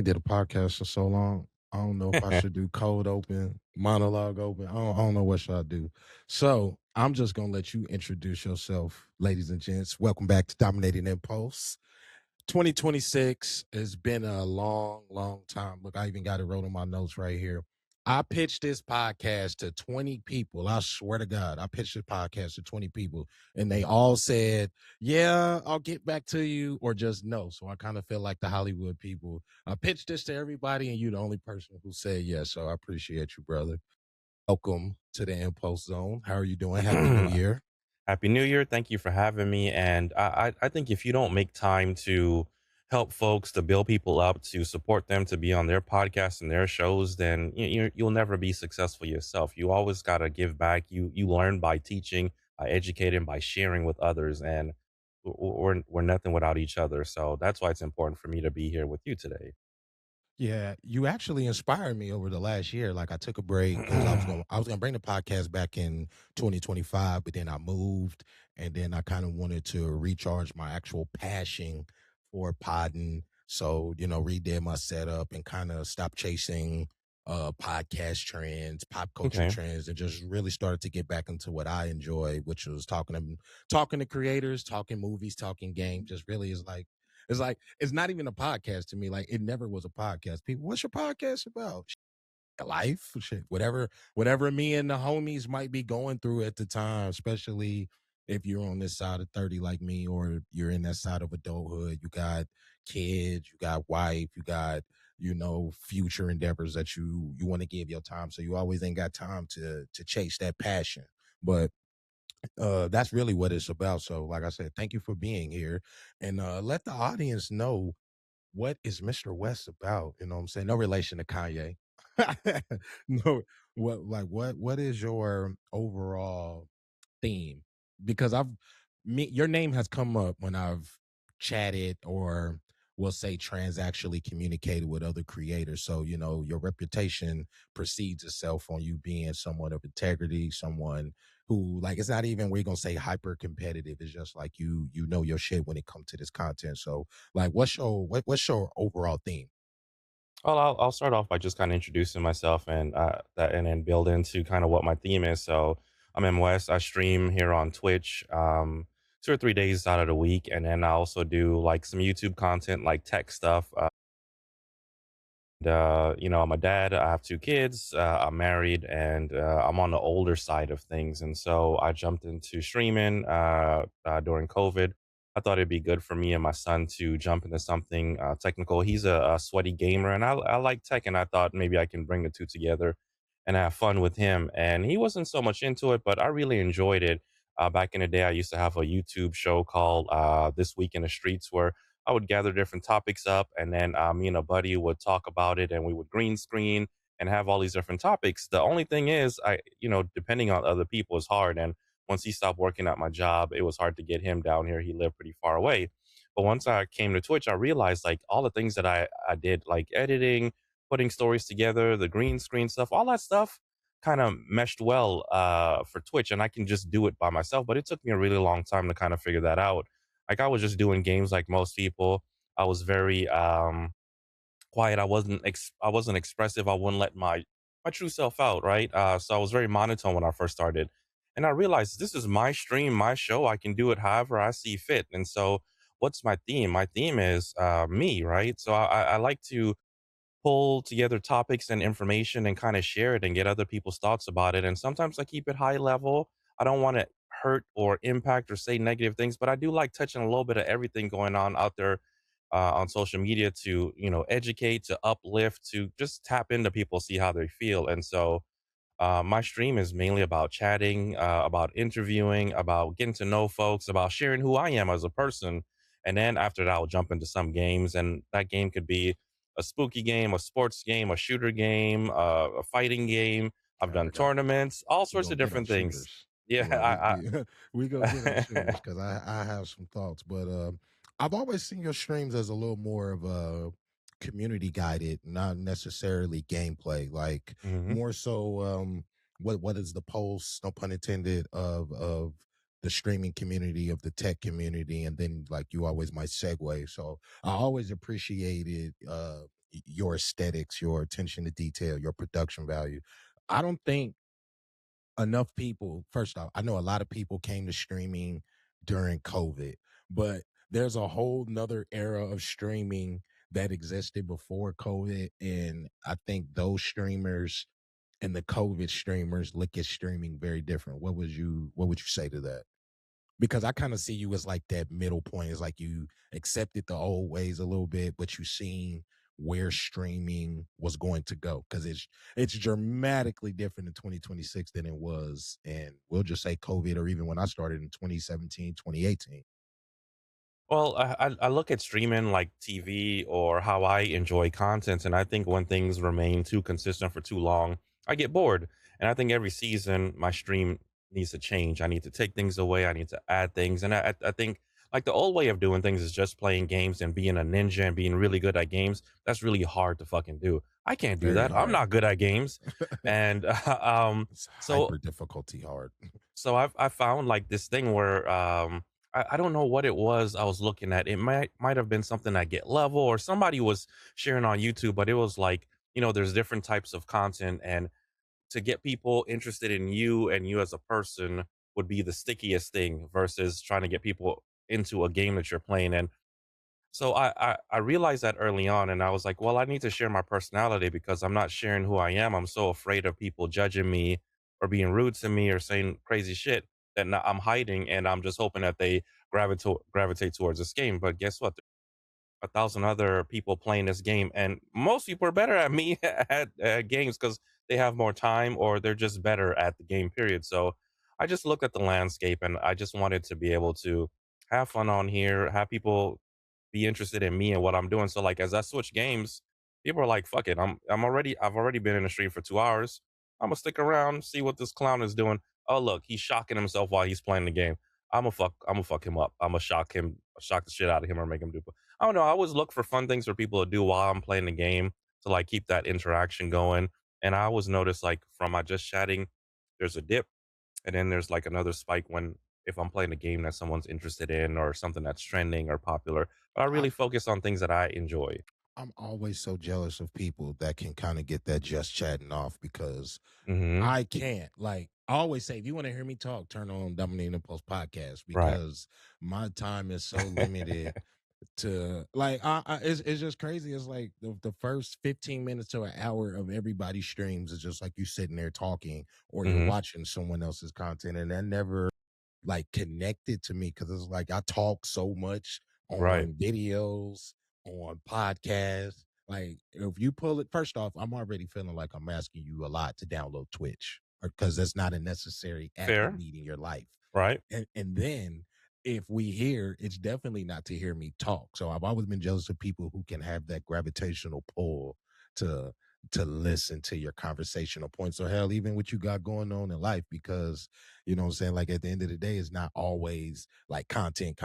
did a podcast for so long. I don't know if I should do cold open, monologue open. I don't know what should I do. So I'm just gonna let you introduce yourself, ladies and gents. Welcome back to Dominating Impulse. 2026 has been a long, long time. Look, I even got it wrote on my notes right here. I pitched this podcast to 20 people. I swear to God, I pitched this podcast to 20 people, and they all said, yeah, I'll get back to you, or just no. So I kind of feel like the Hollywood people. I pitched this to everybody, and you're the only person who said yes. So I appreciate you, brother. Welcome to the Impulse Zone. How are you doing? Happy New Year. Happy New Year. Thank you for having me. And I think if you don't make time to help folks, to build people up, to support them, to be on their podcasts and their shows, then you'll never be successful yourself. You always got to give back. You learn by teaching, by educating, by sharing with others. And we're nothing without each other. So that's why it's important for me to be here with you today. Yeah, you actually inspired me over the last year. Like I took a break because I was gonna bring the podcast back in 2025, but then I moved, and then I kind of wanted to recharge my actual passion for podding. So redid my setup and kind of stopped chasing podcast trends, pop culture Okay. trends, and just really started to get back into what I enjoy, which was talking to creators, talking movies, talking games. Just really is like it's not even a podcast to me. Like it never was a podcast. People, what's your podcast about? Life, shit, whatever me and the homies might be going through at the time, especially if you're on this side of 30 like me, or you're in that side of adulthood. You got kids, you got wife, you got future endeavors that you want to give your time. So you always ain't got time to chase that passion. But that's really what it's about. So like I said, thank you for being here, and let the audience know what is Mr. West about. You know what I'm saying? No relation to Kanye. No, what is your overall theme? Because your name has come up when I've chatted, or we'll say transactionally communicated with other creators. So, your reputation precedes itself on you being someone of integrity, someone who, like, it's not even, we're gonna say, hyper competitive. It's just like you know your shit when it comes to this content. So like what's your overall theme? Well, I'll start off by just kind of introducing myself and and then build into kind of what my theme is. So I'm M West. I stream here on Twitch 2 or 3 days out of the week, and then I also do like some YouTube content, like tech stuff. I'm a dad. I have two kids. I'm married, and I'm on the older side of things. And so I jumped into streaming during COVID. I thought it'd be good for me and my son to jump into something technical. He's a sweaty gamer, and I like tech, and I thought maybe I can bring the two together and have fun with him. And he wasn't so much into it, but I really enjoyed it. Back in the day, I used to have a YouTube show called This Week in the Streets, where I would gather different topics up, and then me and a buddy would talk about it, and we would green screen and have all these different topics. The only thing is, depending on other people is hard. And once he stopped working at my job, it was hard to get him down here. He lived pretty far away. But once I came to Twitch, I realized like all the things that I did, like editing, putting stories together, the green screen stuff, all that stuff kind of meshed well for Twitch, and I can just do it by myself. But it took me a really long time to kind of figure that out. Like I was just doing games like most people. I was very quiet. I wasn't expressive. I wouldn't let my true self out, right? So I was very monotone when I first started. And I realized this is my stream, my show. I can do it however I see fit. And so what's my theme? My theme is me, right? So I like to pull together topics and information and kind of share it and get other people's thoughts about it. And sometimes I keep it high level. I don't want to hurt or impact or say negative things, but I do like touching a little bit of everything going on out there on social media to, educate, to uplift, to just tap into people, see how they feel. And so my stream is mainly about chatting, about interviewing, about getting to know folks, about sharing who I am as a person. And then after that, I'll jump into some games, and that game could be a spooky game, a sports game, a shooter game, a fighting game. I've I done got tournaments, all we sorts gonna of get on different things. shooters. Yeah, Yeah, we we gonna get on I, shooters because I have some thoughts, but I've always seen your streams as a little more of a community guided, not necessarily gameplay. Like Mhm. more so, what is the pulse? No pun intended of the streaming community, of the tech community, and then like you always might segue. So I always appreciated your aesthetics, your attention to detail, your production value. I don't think enough people, first off, I know a lot of people came to streaming during COVID, but there's a whole nother era of streaming that existed before COVID. And I think those streamers and the COVID streamers look at streaming very different. What would you say to that? Because I kind of see you as like that middle point. It's like you accepted the old ways a little bit, but you seen where streaming was going to go because it's dramatically different in 2026 than it was, and we'll just say COVID, or even when I started in 2017, 2018. Well, I look at streaming like TV or how I enjoy content, and I think when things remain too consistent for too long, I get bored. And I think every season my stream needs to change. I need to take things away. I need to add things, and I think like the old way of doing things is just playing games and being a ninja and being really good at games. That's really hard to fucking do. I can't do Very that. I'm hard. not good at games, and It's so hyper difficulty hard. I found like this thing where I don't know what it was I was looking at. It might have been something at Get Level or somebody was sharing on YouTube, but it was like, there's different types of content, and to get people interested in you and you as a person would be the stickiest thing versus trying to get people into a game that you're playing. And so I realized that early on, and I was like, well, I need to share my personality because I'm not sharing who I am. I'm so afraid of people judging me or being rude to me or saying crazy shit that now I'm hiding, and I'm just hoping that they gravitate towards this game. But guess what? 1,000 other people playing this game, and most people are better at me at games because they have more time or they're just better at the game. Period. So I just looked at the landscape, and I just wanted to be able to have fun on here, have people be interested in me and what I'm doing. So like as I switch games, people are like, "Fuck it, I've already been in the stream for 2 hours. I'm gonna stick around, see what this clown is doing. Oh look, he's shocking himself while he's playing the game. I'm gonna fuck him up. I'm gonna shock the shit out of him or make him do. I don't know. I always look for fun things for people to do while I'm playing the game to like keep that interaction going. And I always notice like from my just chatting, there's a dip, and then there's like another spike when if I'm playing a game that someone's interested in or something that's trending or popular. But I I, really focus on things that I enjoy. I'm always so jealous of people that can kind of get that just chatting off because Hmm. I can't. Like I always say, if you want to hear me talk, turn on Dominating Impulse podcast Right. because my time is so limited to like it's just crazy. It's like the first 15 minutes to an hour of everybody's streams is just like you sitting there talking or you're Hmm. watching someone else's content, and that never like connected to me because it's like I talk so much Right. on videos, on podcasts. Like if you pull it, first off, I'm already feeling like I'm asking you a lot to download Twitch because that's not a necessary app you Fair. need in your life. Right. And then if we hear, it's definitely not to hear me talk. So I've always been jealous of people who can have that gravitational pull to listen to your conversational points. So hell, even what you got going on in life, because you know what I'm saying, like at the end of the day, it's not always like content.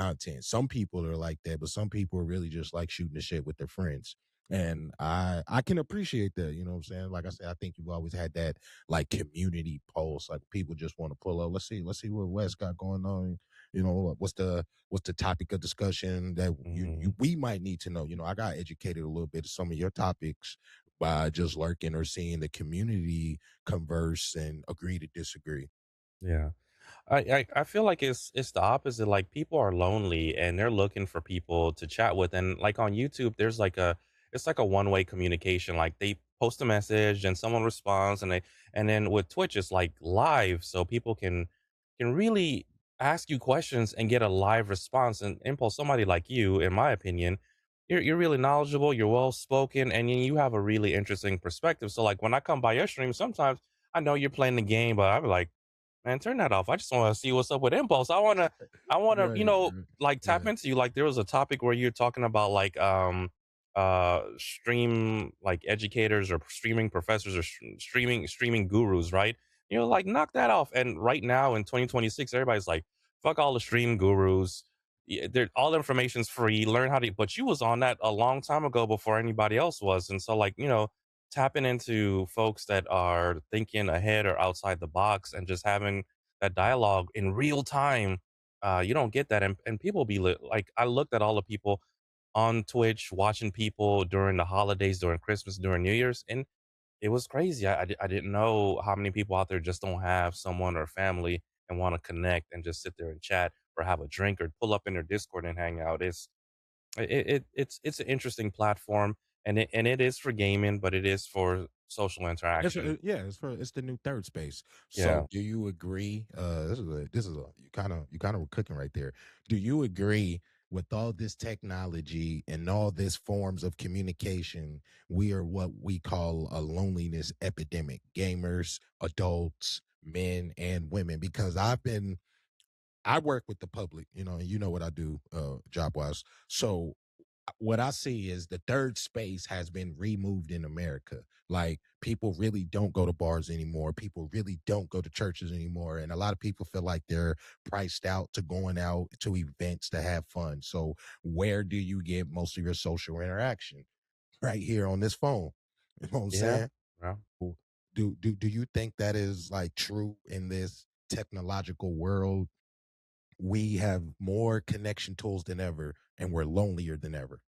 Some people are like that, but some people are really just like shooting the shit with their friends. And I can appreciate that, you know what I'm saying? Like I said, I think you've always had that like community pulse. Like people just want to pull up. Let's see what Wes got going on. You know, what's the topic of discussion that Hmm. we might need to know. You know, I got educated a little bit of some of your topics by just lurking or seeing the community converse and agree to disagree. Yeah. I feel like it's the opposite. Like people are lonely and they're looking for people to chat with. And like on YouTube, there's like it's like a one-way communication. Like they post a message and someone responds, and then with Twitch it's like live, so people can really ask you questions and get a live response. And Impulse, somebody like you, in my opinion, you're really knowledgeable, you're well spoken, and you have a really interesting perspective. So like when I come by your stream, sometimes I know you're playing the game, but I'm like, man, turn that off. I just want to see what's up with Impulse. I wanna, Right, right. like tap Yeah. into you. Like there was a topic where you're talking about like stream like educators or streaming professors or streaming gurus, right? Like knock that off. And right now in 2026, everybody's like, fuck all the stream gurus. Yeah, all the information's free. Learn how to. But you was on that a long time ago before anybody else was, and so like tapping into folks that are thinking ahead or outside the box and just having that dialogue in real time. You don't get that, and people be like, I looked at all the people on Twitch watching people during the holidays, during Christmas, during New Year's, and it was crazy. I didn't know how many people out there just don't have someone or family and want to connect and just sit there and chat or have a drink or pull up in their Discord and hang out. It's an interesting platform, and it is for gaming, but it is for social interaction. Yeah, it's the new third space. So Yeah. do you agree? This is a you kind of were cooking right there. Do you agree with all this technology and all this forms of communication? We are what we call a loneliness epidemic. Gamers, adults, men, and women. Because I work with the public, and you know what I do, job wise. So what I see is the third space has been removed in America. Like people really don't go to bars anymore. People really don't go to churches anymore. And a lot of people feel like they're priced out to going out to events to have fun. So where do you get most of your social interaction? Right here on this phone. You know what I'm Yeah. saying? Yeah. Well, do you think that is like true in this technological world? We have more connection tools than ever and we're lonelier than ever.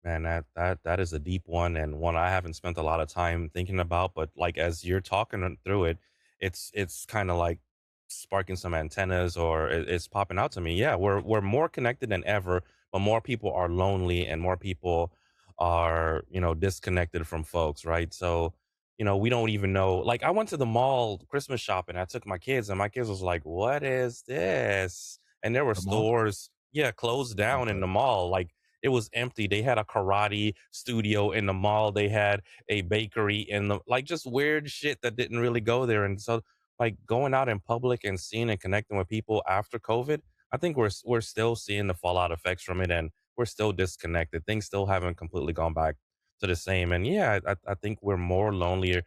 Man, that is a deep one and one I haven't spent a lot of time thinking about. But like as you're talking through it, it's kind of like sparking some antennas, or it's popping out to me. Yeah, we're more connected than ever, but more people are lonely and more people are disconnected from folks, right? So we don't even know. Like I went to the mall Christmas shopping. I took my kids, and my kids was like, "What is this?" And there were The mall? stores, yeah, closed down in Okay. the mall. Like it was empty. They had a karate studio in the mall. They had a bakery in the like just weird shit that didn't really go there. And so like going out in public and seeing and connecting with people after COVID, I think we're still seeing the fallout effects from it, and we're still disconnected. Things still haven't completely gone back to the same. And yeah, I think we're more lonelier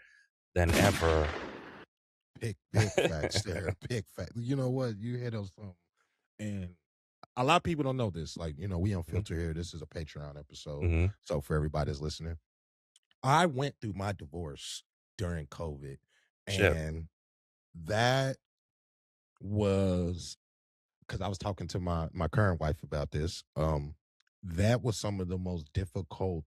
than ever. Big facts there. Big fact. You know what? You hit on something. And a lot of people don't know this. Like, we Mhm, unfilter here. This is a Patreon episode. mhm. So for everybody that's listening, I went through my divorce during COVID. Shit. And that was because I was talking to my current wife about this. That was some of the most difficult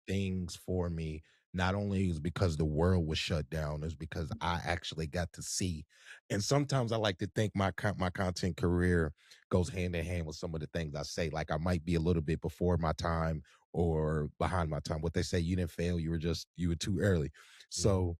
things for me. Not only is because the world was shut down, is because I actually got to see. And sometimes I like to think my content career goes hand in hand with some of the things I say. Like I might be a little bit before my time or behind my time. What they say, you didn't fail, you were too early. Mhm. So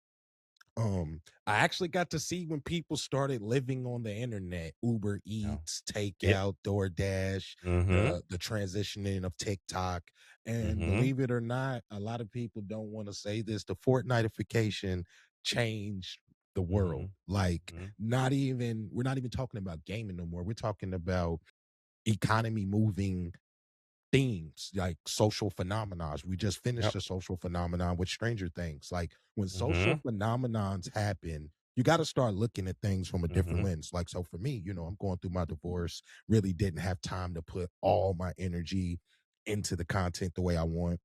I actually got to see when people started living on the internet, Uber Yeah. Eats, Yeah. takeout, DoorDash, Mhm. the transitioning of TikTok. And Mhm. believe it or not, a lot of people don't want to say this. The Fortnitification changed the world. Mhm. Like, Mhm. we're not even talking about gaming no more. We're talking about economy moving themes like social phenomena. We just finished Yep. a social phenomenon with Stranger Things. Like when social Mhm. phenomenons happen, you got to start looking at things from a different Mhm. lens. Like, so for me, I'm going through my divorce, really didn't have time to put all my energy into the content the way I want.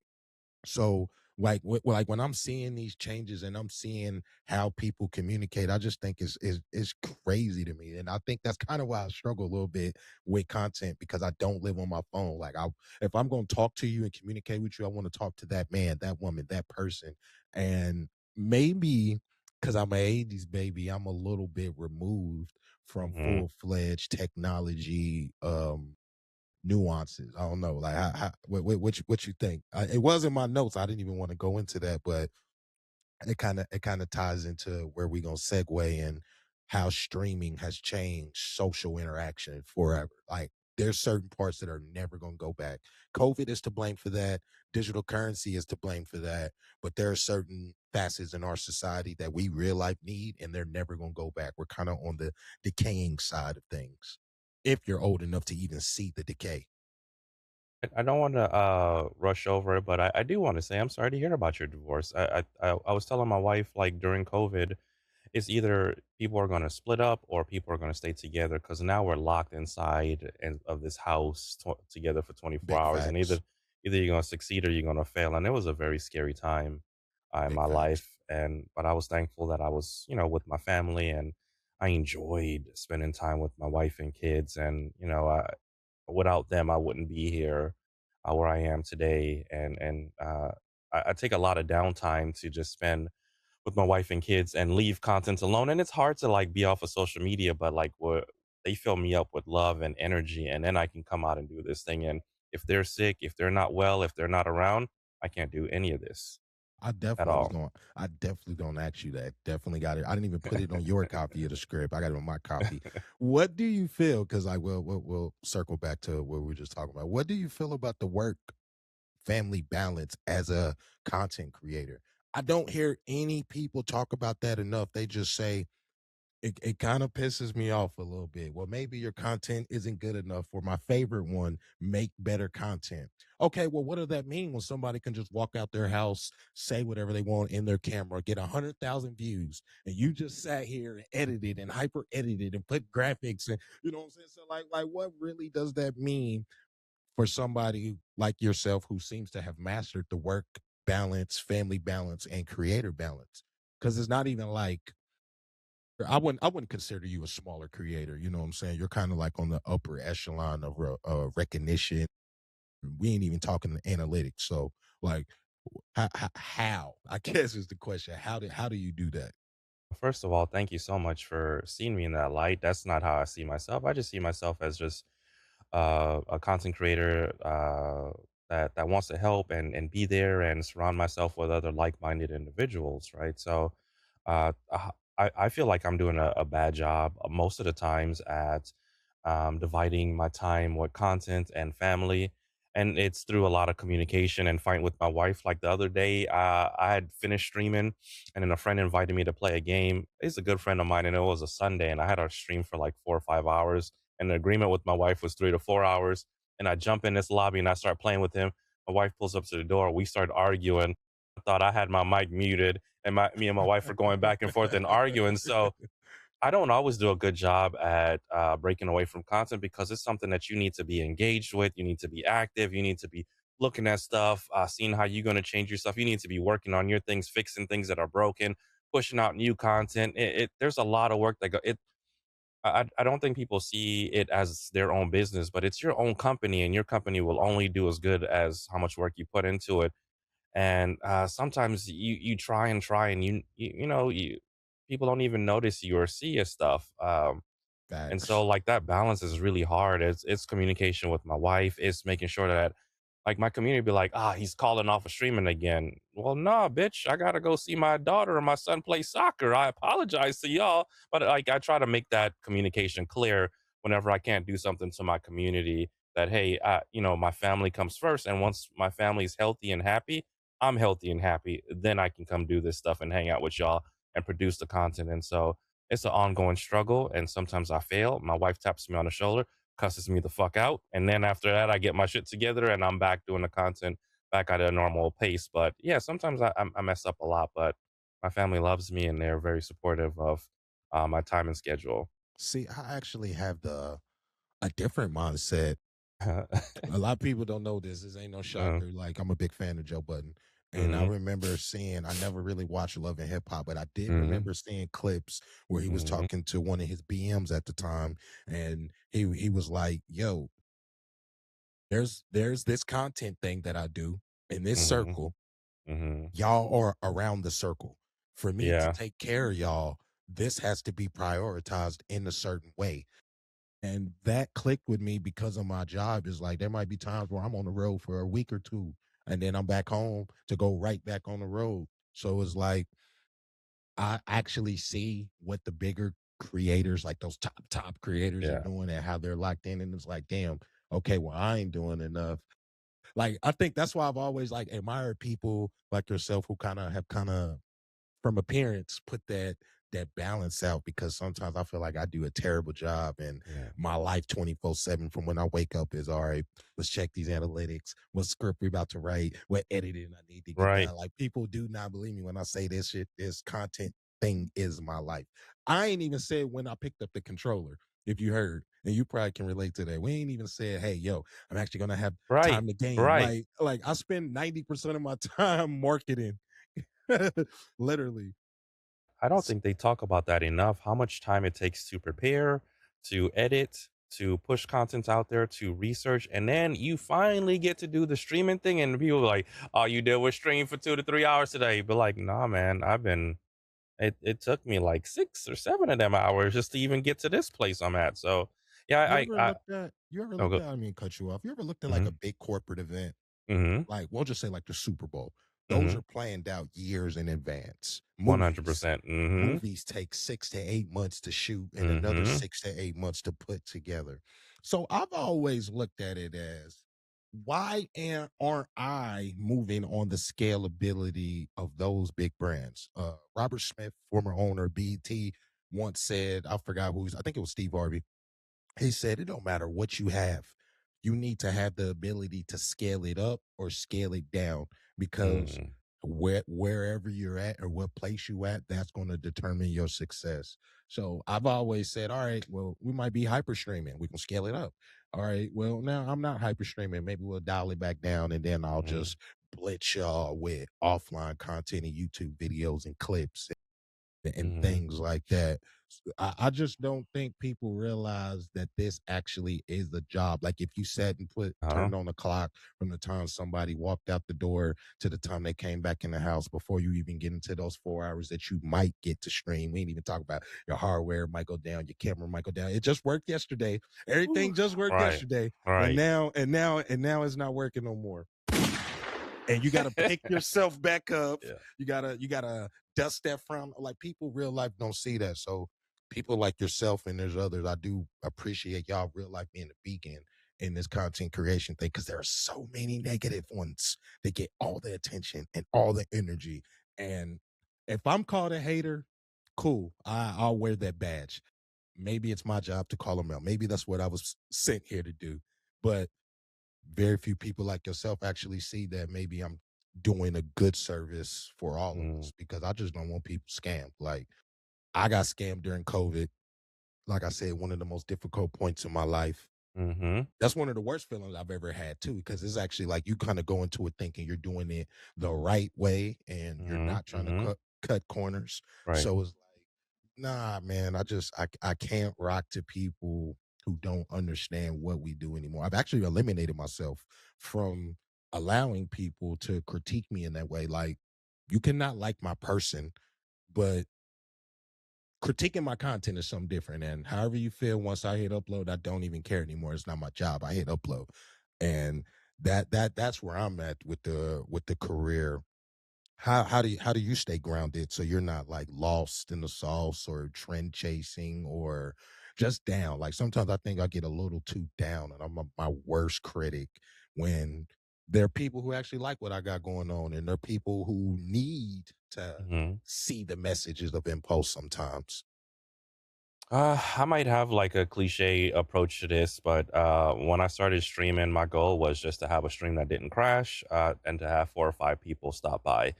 So, like when I'm seeing these changes and I'm seeing how people communicate, I just think it's crazy to me, and I think that's kind of why I struggle a little bit with content because I don't live on my phone. Like, if I'm going to talk to you and communicate with you, I want to talk to that man, that woman, that person, and maybe because I'm an '80s baby, I'm a little bit removed from Mhm. full fledged technology. Nuances. I don't know. Like, what you think? It was in my notes. I didn't even want to go into that, but it kind of ties into where we gonna segue and how streaming has changed social interaction forever. Like, there's certain parts that are never gonna go back. COVID is to blame for that. Digital currency is to blame for that. But there are certain facets in our society that we real life need, and they're never gonna go back. We're kind of on the decaying side of things. If you're old enough to even see the decay. I don't want to rush over it, but I do want to say I'm sorry to hear about your divorce. I was telling my wife like during COVID, it's either people are going to split up or people are going to stay together because now we're locked inside and of this house together for 24 Big hours, and facts. either you're going to succeed or you're going to fail. And it was a very scary time in Big my facts. life, and but I was thankful that I was with my family, and I enjoyed spending time with my wife and kids, and without them I wouldn't be here. where I am today, and I take a lot of downtime to just spend with my wife and kids and leave content alone. And it's hard to like be off of social media, but like what they fill me up with love and energy, and then I can come out and do this thing. And if they're sick, if they're not well, if they're not around, I can't do any of this at all. I definitely gonna ask you that. Definitely got it. I didn't even put it on your copy of the script. I got it on my copy. What do you feel? Because I will we'll circle back to what we were just talking about. What do you feel about the work family balance as a content creator? I don't hear any people talk about that enough. They just say it kind of pisses me off a little bit. Well, maybe your content isn't good enough. For my favorite one, make better content. Okay, well, what does that mean when somebody can just walk out their house, say whatever they want in their camera, get 100,000 views, and you just sat here and edited and hyper edited and put graphics and you know what I'm saying? So what really does that mean for somebody like yourself who seems to have mastered the work balance, family balance, and creator balance? Because it's not even like I wouldn't consider you a smaller creator. You know what I'm saying? You're kind of like on the upper echelon of recognition. We ain't even talking analytics. So like, how? I guess is the question. How do you do that? First of all, thank you so much for seeing me in that light. That's not how I see myself. I just see myself as just a content creator that wants to help and be there and surround myself with other like-minded individuals, right? So I feel like I'm doing a bad job most of the times at dividing my time with content and family. And it's through a lot of communication and fighting with my wife. Like the other day, I had finished streaming, and then a friend invited me to play a game. He's a good friend of mine, and it was a Sunday, and I had our stream for like 4 or 5 hours. And the agreement with my wife was 3 to 4 hours. And I jump in this lobby and I start playing with him. My wife pulls up to the door. We start arguing. I thought I had my mic muted, and me and my wife were going back and forth and arguing. So I don't always do a good job at breaking away from content because it's something that you need to be engaged with. You need to be active. You need to be looking at stuff, seeing how you're going to change yourself. You need to be working on your things, fixing things that are broken, pushing out new content. There's a lot of work that go. I don't think people see it as their own business, but it's your own company, and your company will only do as good as how much work you put into it. And sometimes you try and try, and you people don't even notice you or see your stuff. And Facts. so like that balance is really hard. It's communication with my wife. It's making sure that like my community be like, he's calling off of streaming again. Well, nah, bitch, I gotta go see my daughter or my son play soccer. I apologize to y'all. But like I try to make that communication clear whenever I can't do something to my community that, hey, my family comes first. And once my family's healthy and happy, I'm healthy and happy. Then I can come do this stuff and hang out with y'all and produce the content. And so it's an ongoing struggle, and sometimes I fail. My wife taps me on the shoulder, cusses me the fuck out, and then after that, I get my shit together and I'm back doing the content back at a normal pace. But yeah, sometimes I mess up a lot, but my family loves me and they're very supportive of my time and schedule. See, I actually have the a different mindset. A lot of people don't know this. This ain't no uh, shocker. Like I'm a big fan of Joe Budden. And I mhm, remember seeing, I never really watched Love and Hip Hop, but I did mhm, remember seeing clips where he was mhm, talking to one of his BMs at the time. And he was like, yo, there's this content thing that I do in this mhm, circle. mhm. Y'all are around the circle. For me to Yeah, take care of y'all, this has to be prioritized in a certain way. And that clicked with me because of my job. Is like there might be times where I'm on the road for a week or two, and then I'm back home to go right back on the road. So it's like I actually see what the bigger creators, like those top creators, are yeah, doing and how they're locked in. And it's like, damn, okay, well, I ain't doing enough. Like I think that's why I've always like admired people like yourself who kind of from appearance put that balance out, because sometimes I feel like I do a terrible job and yeah. my life 24/7 from when I wake up is all right, let's check these analytics, what script we about to write, what editing I need to get Right, done. Like people do not believe me when I say this shit, this content thing is my life. I ain't even said when I picked up the controller, if you heard, and you probably can relate to that. We ain't even said, hey, yo, I'm actually gonna have right, time to game. right. Like I spend 90% of my time marketing. Literally. I don't think they talk about that enough. How much time it takes to prepare, to edit. to push content out there, to research, and then you finally get to do the streaming thing. And people are like, "Oh, you did was stream for 2 to 3 hours today." But like, nah, man, it took me like 6 or 7 of them hours just to even get to this place I'm at. So yeah, You ever oh, looked go, at I mean cut you off. You ever looked at like mm-hmm, a big corporate event? mm-hmm, Like, we'll just say like the Super Bowl. Those mm-hmm, are planned out years in advance. Movies 100%, mm-hmm, movies take 6 to 8 months to shoot and another mm-hmm, 6 to 8 months to put together. So I've always looked at it as aren't I moving on the scalability of those big brands? Robert Smith, former owner of BET, once said, I forgot who's, I think it was Steve Harvey. He said, "It don't matter what you have. You need to have the ability to scale it up or scale it down because mm, wherever you're at or what place you at, that's going to determine your success." So I've always said, all right, well, we might be hyper streaming. We can scale it up. All right, well, now I'm not hyper streaming. Maybe we'll dial it back down and then I'll mm-hmm, just blitz y'all with offline content and YouTube videos and clips and mm-hmm, things like that. I just don't think people realize that this actually is a job. Like if you sat and uh-huh, turned on the clock from the time somebody walked out the door to the time they came back in the house before you even get into those 4 hours that you might get to stream. We ain't even talk about your hardware might go down, your camera might go down. It just worked yesterday. Ooh. Everything just worked Right, yesterday. And right, now it's not working no more, and you got to pick yourself back up. yeah, You got to dust that from, like, people real life don't see that. So people like yourself and there's others, I do appreciate y'all real life being a beacon in this content creation thing because there are so many negative ones that get all the attention and all the energy. And if I'm called a hater, cool, I'll wear that badge. Maybe it's my job to call them out. Maybe that's what I was sent here to do. But very few people like yourself actually see that maybe I'm doing a good service for all of mm, us because I just don't want people scammed. Like I got scammed during COVID. Like I said, one of the most difficult points in my life. mhm, That's one of the worst feelings I've ever had too, because it's actually like you kind of go into it thinking you're doing it the right way and you're mhm, not trying to mhm, cut corners. right, So it's like, nah, man, I can't rock to people who don't understand what we do anymore. I've actually eliminated myself from allowing people to critique me in that way. Like, you cannot like my person, but critiquing my content is something different. And however you feel once I hit upload, I don't even care anymore. It's not my job. I hit upload. And that's where I'm at with the career. How do you stay grounded so you're not like lost in the sauce or trend chasing or just down? Like sometimes I think I get a little too down and my worst critic when there are people who actually like what I got going on and there are people who need to mhm. see the messages of impulse sometimes. I might have like a cliche approach to this, but when I started streaming, my goal was just to have a stream that didn't crash and to have 4 or 5 people stop by.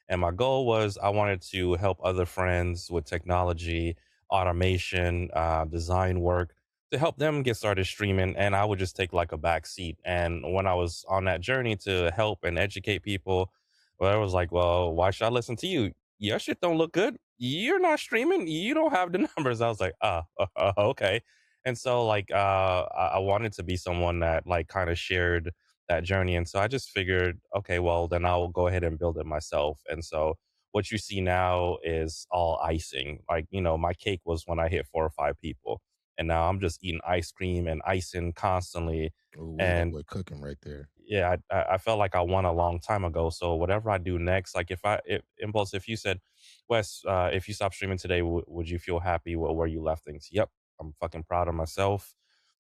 And my goal was I wanted to help other friends with technology, automation, design work to help them get started streaming. And I would just take like a back seat. And when I was on that journey to help and educate people, well, I was like, well, why should I listen to you? Your shit don't look good. You're not streaming. You don't have the numbers. I was like, okay. And so like, I wanted to be someone that like kind of shared that journey. And so I just figured, okay, well, then I'll go ahead and build it myself. And so what you see now is all icing. Like, my cake was when I hit 4 or 5 people. And now I'm just eating ice cream and icing constantly. Oh, that And boy cooking right there. yeah, I felt like I won a long time ago. So whatever I do next, like if Impulse, if you said, Wes, if you stop streaming today, would you feel happy with where you left things? Yep, I'm fucking proud of myself.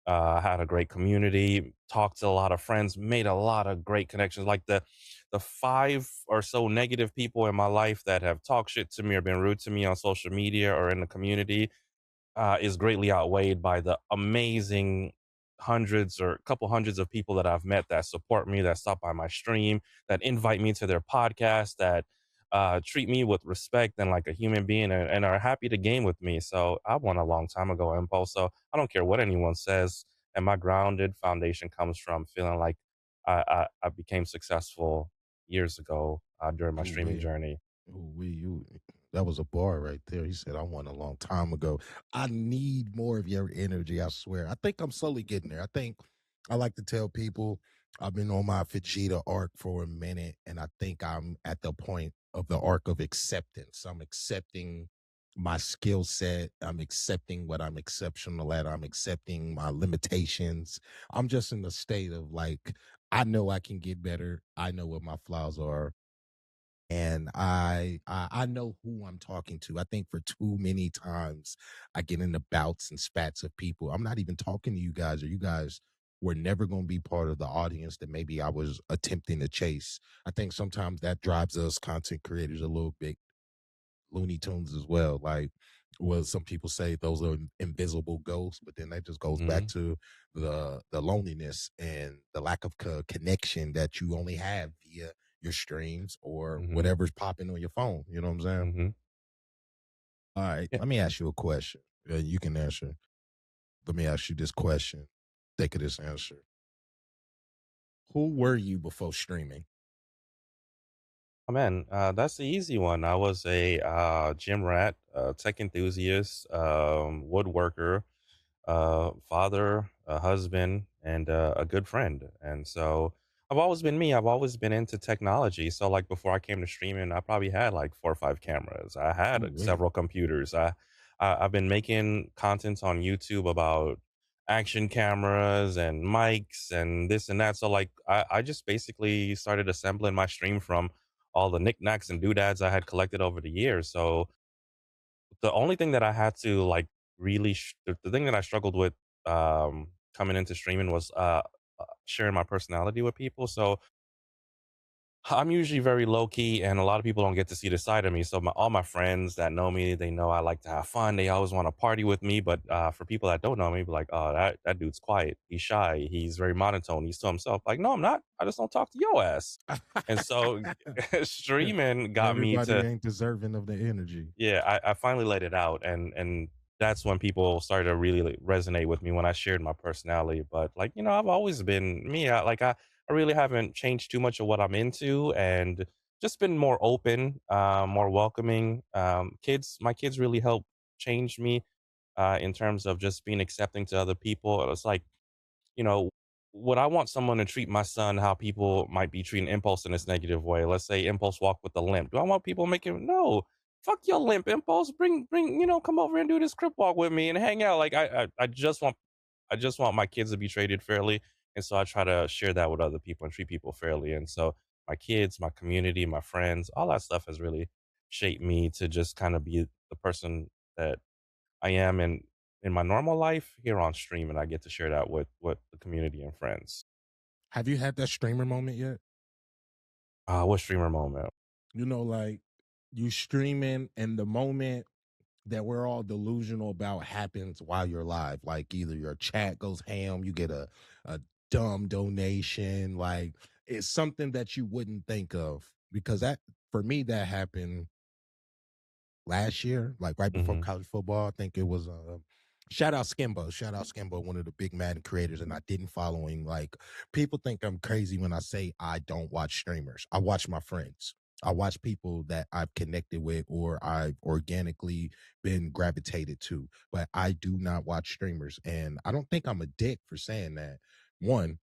I had a great community, talked to a lot of friends, made a lot of great connections. Like the 5 or so negative people in my life that have talked shit to me or been rude to me on social media or in the community is greatly outweighed by the amazing hundreds or couple hundreds of people that I've met that support me, that stop by my stream, that invite me to their podcast, that treat me with respect and like a human being and are happy to game with me. So I won a long time ago, Impulse. So I don't care what anyone says. And my grounded foundation comes from feeling like I became successful years ago during my Ooh streaming wee. journey. Ooh wee. You. That was a bar right there. He said, "I won a long time ago." I need more of your energy, I swear. I think I'm slowly getting there. I think I like to tell people I've been on my Vegeta arc for a minute, and I think I'm at the point of the arc of acceptance. I'm accepting my skill set. I'm accepting what I'm exceptional at. I'm accepting my limitations. I'm just in the state of like, I know I can get better. I know what my flaws are, and I know who I'm talking to. I think for too many times I get into bouts and spats of people. I'm not even talking to you guys, or you guys were never going to be part of the audience that maybe I was attempting to chase. I think sometimes that drives us content creators a little bit Looney Tunes as well. Like, well, some people say those are invisible ghosts, but then that just goes back Mhm. to the loneliness and the lack of connection that you only have via your streams or Mhm. whatever's popping on your phone. You know what I'm saying? Mhm. All right, Yeah. let me ask you a question. You can answer. Let me ask you this question. Think of this answer. Who were you before streaming? Oh man, that's the easy one. I was a gym rat, tech enthusiast, woodworker, father, a husband, and a good friend. And so I've always been me. I've always been into technology. So like before I came to streaming, I probably had like 4 or 5 cameras. I had Oh, wait. several computers. I've been making content on YouTube about action cameras and mics and this and that. So like I just basically started assembling my stream from all the knickknacks and doodads I had collected over the years. So the only thing that I had to like really the thing that I struggled with coming into streaming was sharing my personality with people. So I'm usually very low key, and a lot of people don't get to see the side of me. So all my friends that know me, they know I like to have fun. They always want to party with me. But for people that don't know me, be like, "Oh, that dude's quiet. He's shy. He's very monotone. He's to himself." Like, no, I'm not. I just don't talk to your ass. And so streaming got me Everybody to ain't deserving of the energy. yeah, I finally let it out, and that's when people started to really like, resonate with me when I shared my personality. But like you know, I've always been me. I really haven't changed too much of what I'm into, and just been more open, more welcoming. My kids really help change me in terms of just being accepting to other people. It's like you know, would I want someone to treat my son how people might be treating Impulse in this negative way? Let's say Impulse walk with a limp. Do I want people making no? Fuck your limp, Impulse. Bring. Come over and do this crip walk with me and hang out. Like I just want my kids to be treated fairly, and so I try to share that with other people and treat people fairly. And so my kids, my community, my friends, all that stuff has really shaped me to just kind of be the person that I am in my normal life here on stream, and I get to share that with the community and friends. Have you had that streamer moment yet? What streamer moment? Like you streaming and the moment that we're all delusional about happens while you're live. Like either your chat goes ham, you get a dumb donation, like it's something that you wouldn't think of. Because that for me, that happened last year, like right before Mhm. college football. I think it was shout out Skimbo, one of the big Madden creators, and I didn't follow him. Like people think I'm crazy when I say I don't watch streamers. I watch my friends. I watch people that I've connected with or I've organically been gravitated to, but I do not watch streamers. And I don't think I'm a dick for saying that. One,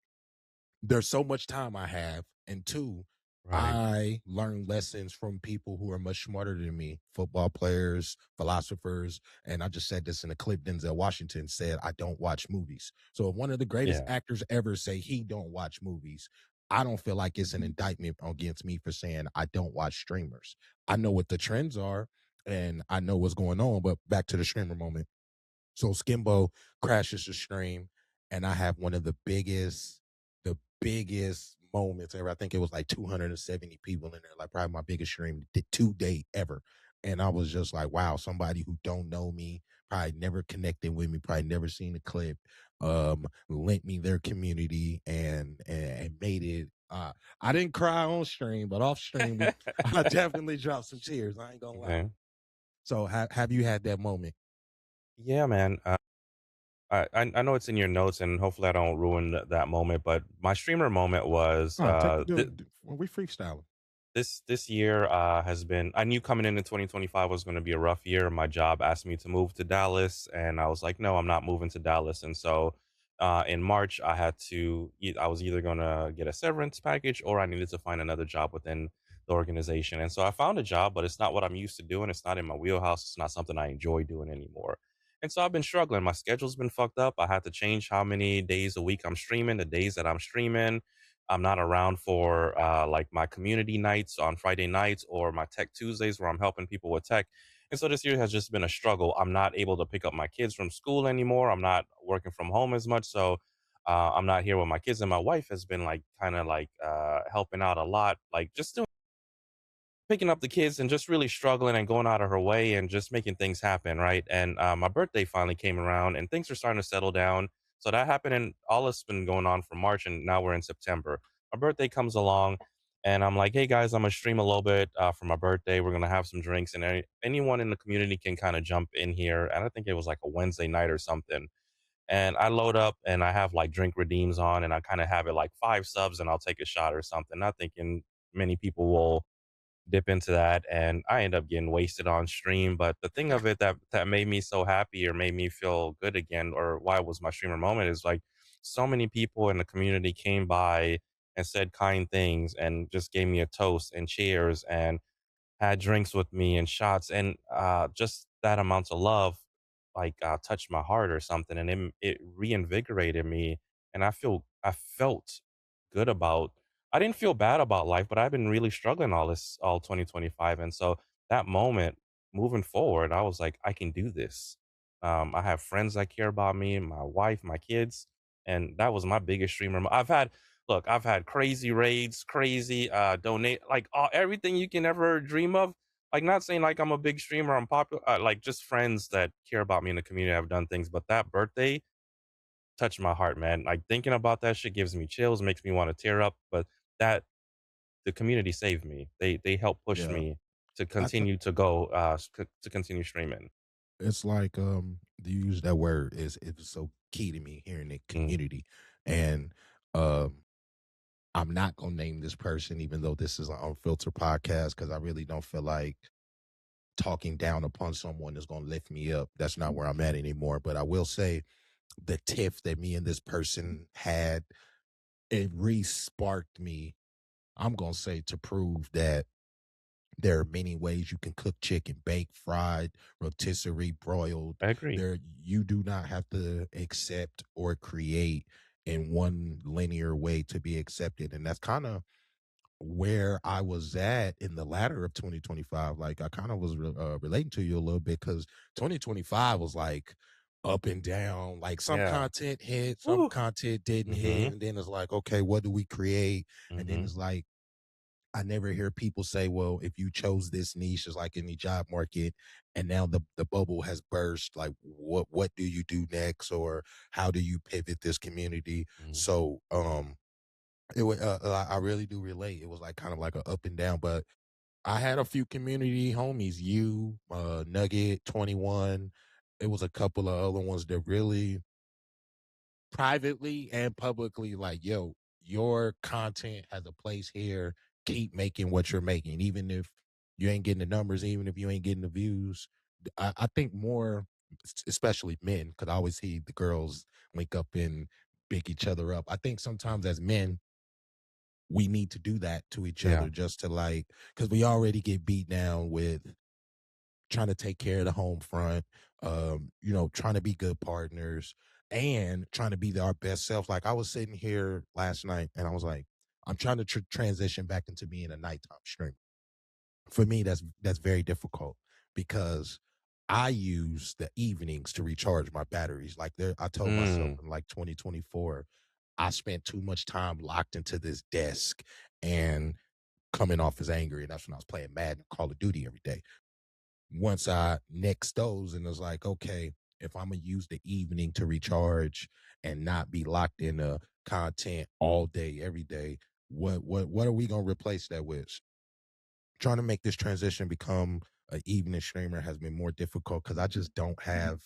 there's so much time I have, and two, Right. I learn lessons from people who are much smarter than me, football players, philosophers, and I just said this in a clip. Denzel Washington said, "I don't watch movies." So if one of the greatest Yeah. actors ever say he don't watch movies, I don't feel like it's an indictment against me for saying I don't watch streamers. I know what the trends are, and I know what's going on. But back to the streamer moment. So Skimbo crashes the stream, and I have one of the biggest moments ever. I think it was like 270 people in there, like probably my biggest stream to date ever. And I was just like, wow, somebody who don't know me, probably never connected with me, probably never seen a clip, lent me their community and made it. I didn't cry on stream, but off stream, I definitely dropped some tears. I ain't gonna lie. Okay. So have you had that moment? Yeah, man. I know it's in your notes, and hopefully I don't ruin that moment. But my streamer moment was Oh, take do when we freestyling. this year has been. I knew coming into 2025 was going to be a rough year. My job asked me to move to Dallas, and I was like, no, I'm not moving to Dallas. And so in March, I had to. I was either going to get a severance package or I needed to find another job within the organization. And so I found a job, but it's not what I'm used to doing. It's not in my wheelhouse. It's not something I enjoy doing anymore. And so I've been struggling. My schedule's been fucked up. I had to change how many days a week I'm streaming. The days that I'm streaming, I'm not around for like my community nights on Friday nights or my Tech Tuesdays where I'm helping people with tech. And so this year has just been a struggle. I'm not able to pick up my kids from school anymore. I'm not working from home as much. So I'm not here with my kids. And my wife has been like kind of like helping out a lot, like just doing picking up the kids and just really struggling and going out of her way and just making things happen, right? And my birthday finally came around and things are starting to settle down. So that happened and all this been going on from March and now we're in September. My birthday comes along and I'm like, hey guys, I'm gonna stream a little bit for my birthday. We're gonna have some drinks and anyone in the community can kind of jump in here. And I think it was like a Wednesday night or something. And I load up and I have like drink redeems on and I kind of have it like 5 subs and I'll take a shot or something. Not thinking many people will dip into that and I end up getting wasted on stream. But the thing of it that made me so happy or made me feel good again, or why it was my streamer moment, is like so many people in the community came by and said kind things and just gave me a toast and cheers and had drinks with me and shots and just that amount of love like touched my heart or something and it reinvigorated me and I felt good about. I didn't feel bad about life, but I've been really struggling all 2025 and so that moment moving forward I was like I can do this. I have friends that care about me, my wife, my kids, and that was my biggest I've had. Look, I've had crazy raids, crazy donate, like everything you can ever dream of. Like, not saying like I'm a big streamer, I'm popular, like just friends that care about me in the community have done things. But that birthday touched my heart, man. Like thinking about that shit gives me chills, makes me want to tear up. But that the community saved me. They helped push Yeah. me to I th- continue to go to continue streaming. it's like you use that word is it was so key to me here in the Mm, community. And um I'm not gonna name this person, even though this is an unfiltered podcast, because I really don't feel like talking down upon someone is gonna lift me up. That's not where I'm at anymore. But I will say the tiff that me and this person had, it re-sparked me. I'm gonna say to prove that there are many ways you can cook chicken: baked, fried, rotisserie, broiled. I agree. There, you do not have to accept or create in one linear way to be accepted, and that's kind of where I was at in the latter of 2025. Like I kind of was relating to you a little bit because 2025 was like up and down. Like some Yeah. content hit, some Woo. content didn't hit, Mm-hmm. and then it's like, okay, what do we create? And then Mm-hmm. it's like I never hear people say, well, if you chose this niche, it's like in the job market, and now the bubble has burst. Like, what do you do next, or how do you pivot this community? Mm-hmm. So, it was I really do relate. It was like kind of like a up and down, but I had a few community homies, you, Nugget, 21. It was a couple of other ones that really privately and publicly like, yo, your content has a place here. Keep making what you're making, even if you ain't getting the numbers, even if you ain't getting the views. I think more, especially men, because I always see the girls link up and big each other up. I think sometimes as men, we need to do that to each Yeah. other just to like, because we already get beat down with trying to take care of the home front, trying to be good partners and trying to be our best self. Like I was sitting here last night and I was like, I'm trying to transition back into being a nighttime streamer. For me, that's very difficult because I use the evenings to recharge my batteries. Like there, I told myself Mm, in like 2024, I spent too much time locked into this desk and coming off as angry. And that's when I was playing Madden, Call of Duty every day. Once I next those and was like, okay, if I'm gonna use the evening to recharge and not be locked into content all day, every day, what are we gonna replace that with? Trying to make this transition become an evening streamer has been more difficult because I just don't have.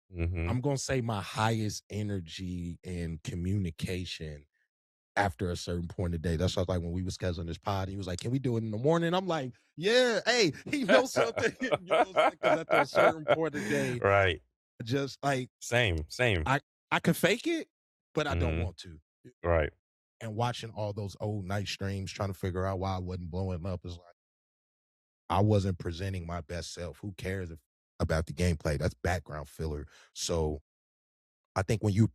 mhm. I'm gonna say my highest energy and communication after a certain point of the day. That's why like when we was scheduling this pod, he was like, "Can we do it in the morning?" I'm like, "Yeah, hey, he knows something." You know what I'm saying? Because after a certain point of the day, Right. just like Same, same. I I can fake it, but I don't Mhm. want to. Right. And watching all those old night streams, trying to figure out why I wasn't blowing up is like I wasn't presenting my best self. Who cares if about the gameplay? That's background filler. So I think when you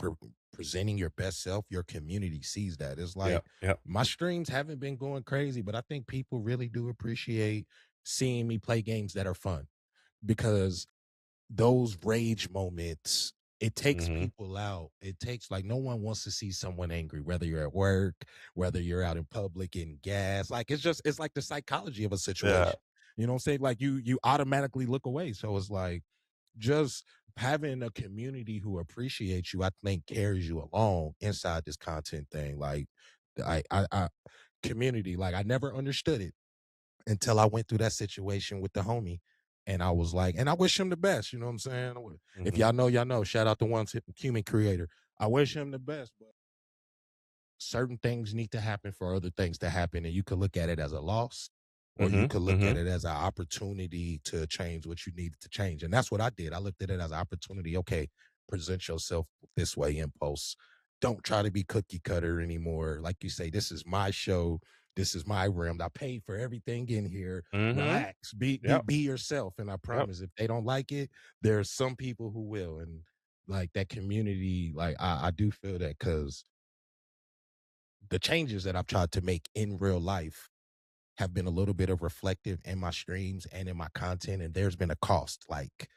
presenting your best self, your community sees that. It's like Yep, yep. my streams haven't been going crazy, but I think people really do appreciate seeing me play games that are fun because those rage moments, it takes Mhm. people out. It takes like no one wants to see someone angry, whether you're at work, whether you're out in public in gas. Like it's like the psychology of a Yeah. situation. You know what I'm saying? Like you automatically look away. So it's like just having a community who appreciates you, I think carries you along inside this content thing. Like I community, like I never understood it until I went through that situation with the homie. And I was like, and I wish him the best. You know what I'm saying? If Mhm. y'all know, y'all know. Shout out to one human creator. I wish him the best, but certain things need to happen for other things to happen. And you could look at it as a loss, or you Mhm, could look at mhm. it as an opportunity to change what you needed to change. And that's what I did. I looked at it as an opportunity. Okay, present yourself this way, impulse. Don't try to be cookie cutter anymore. Like you say, this is my show. This is my realm. I paid for everything in here. Mhm. Relax. Be Yep, yourself. And I yep. promise if they don't like it, there's some people who will. And like that community, like I do feel that because the changes that I've tried to make in real life have been a little bit of reflective in my streams and in my content, and there's been a cost. Like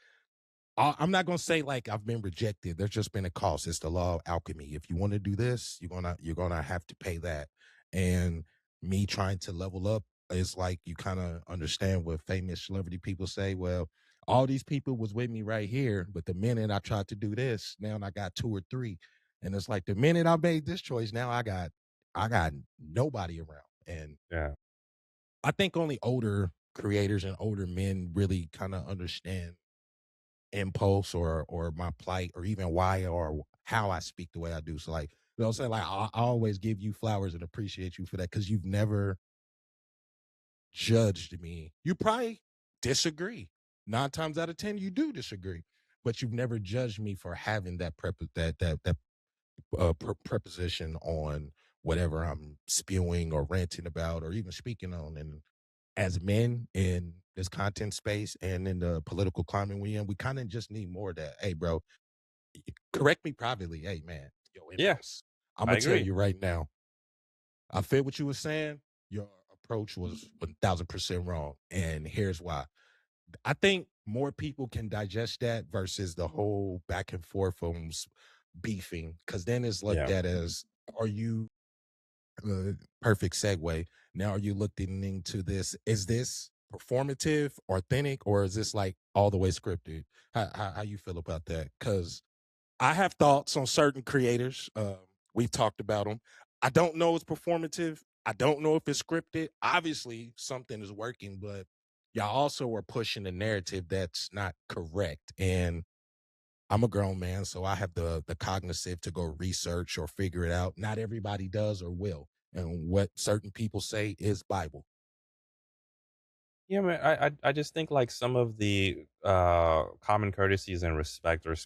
I'm not gonna say like I've been rejected. There's just been a cost. It's the law of alchemy. If you want to do this, you're gonna have to pay that. And me trying to level up is like you kind of understand what famous celebrity people say. Well, all these people was with me right here, but the minute I tried to do this, now I got two or three. And it's like the minute I made this choice, now I got nobody around. And Yeah. I think only older creators and older men really kind of understand impulse or my plight or even why or how I speak the way I do. So like, you know what I'm saying? Like I always give you flowers and appreciate you for that because you've never judged me. You probably disagree. 9 times out of 10, you do disagree, but you've never judged me for having that preposition on whatever I'm spewing or ranting about or even speaking on. And as men in this content space and in the political climate we in, we kind of just need more of that. Hey, bro, correct me privately. Hey, man, yo, Yeah, impulse. I'm I gonna tell agree. you right now. I feel what you were saying. Your approach was 1,000% wrong, and here's why. I think more people can digest that versus the whole back and forth from beefing, because then it's looked Yeah. at as, are you uh, perfect segue? Now, are you looking into this? Is this performative, authentic, or is this like all the way scripted? How you feel about that? Because I have thoughts on certain creators. We've talked about them. I don't know it's performative. I don't know if it's scripted. Obviously, something is working, but y'all also are pushing a narrative that's not correct. And I'm a grown man, so I have the cognitive to go research or figure it out. Not everybody does or will. And what certain people say is Bible. Yeah, man. I just think like some of the common courtesies and respect are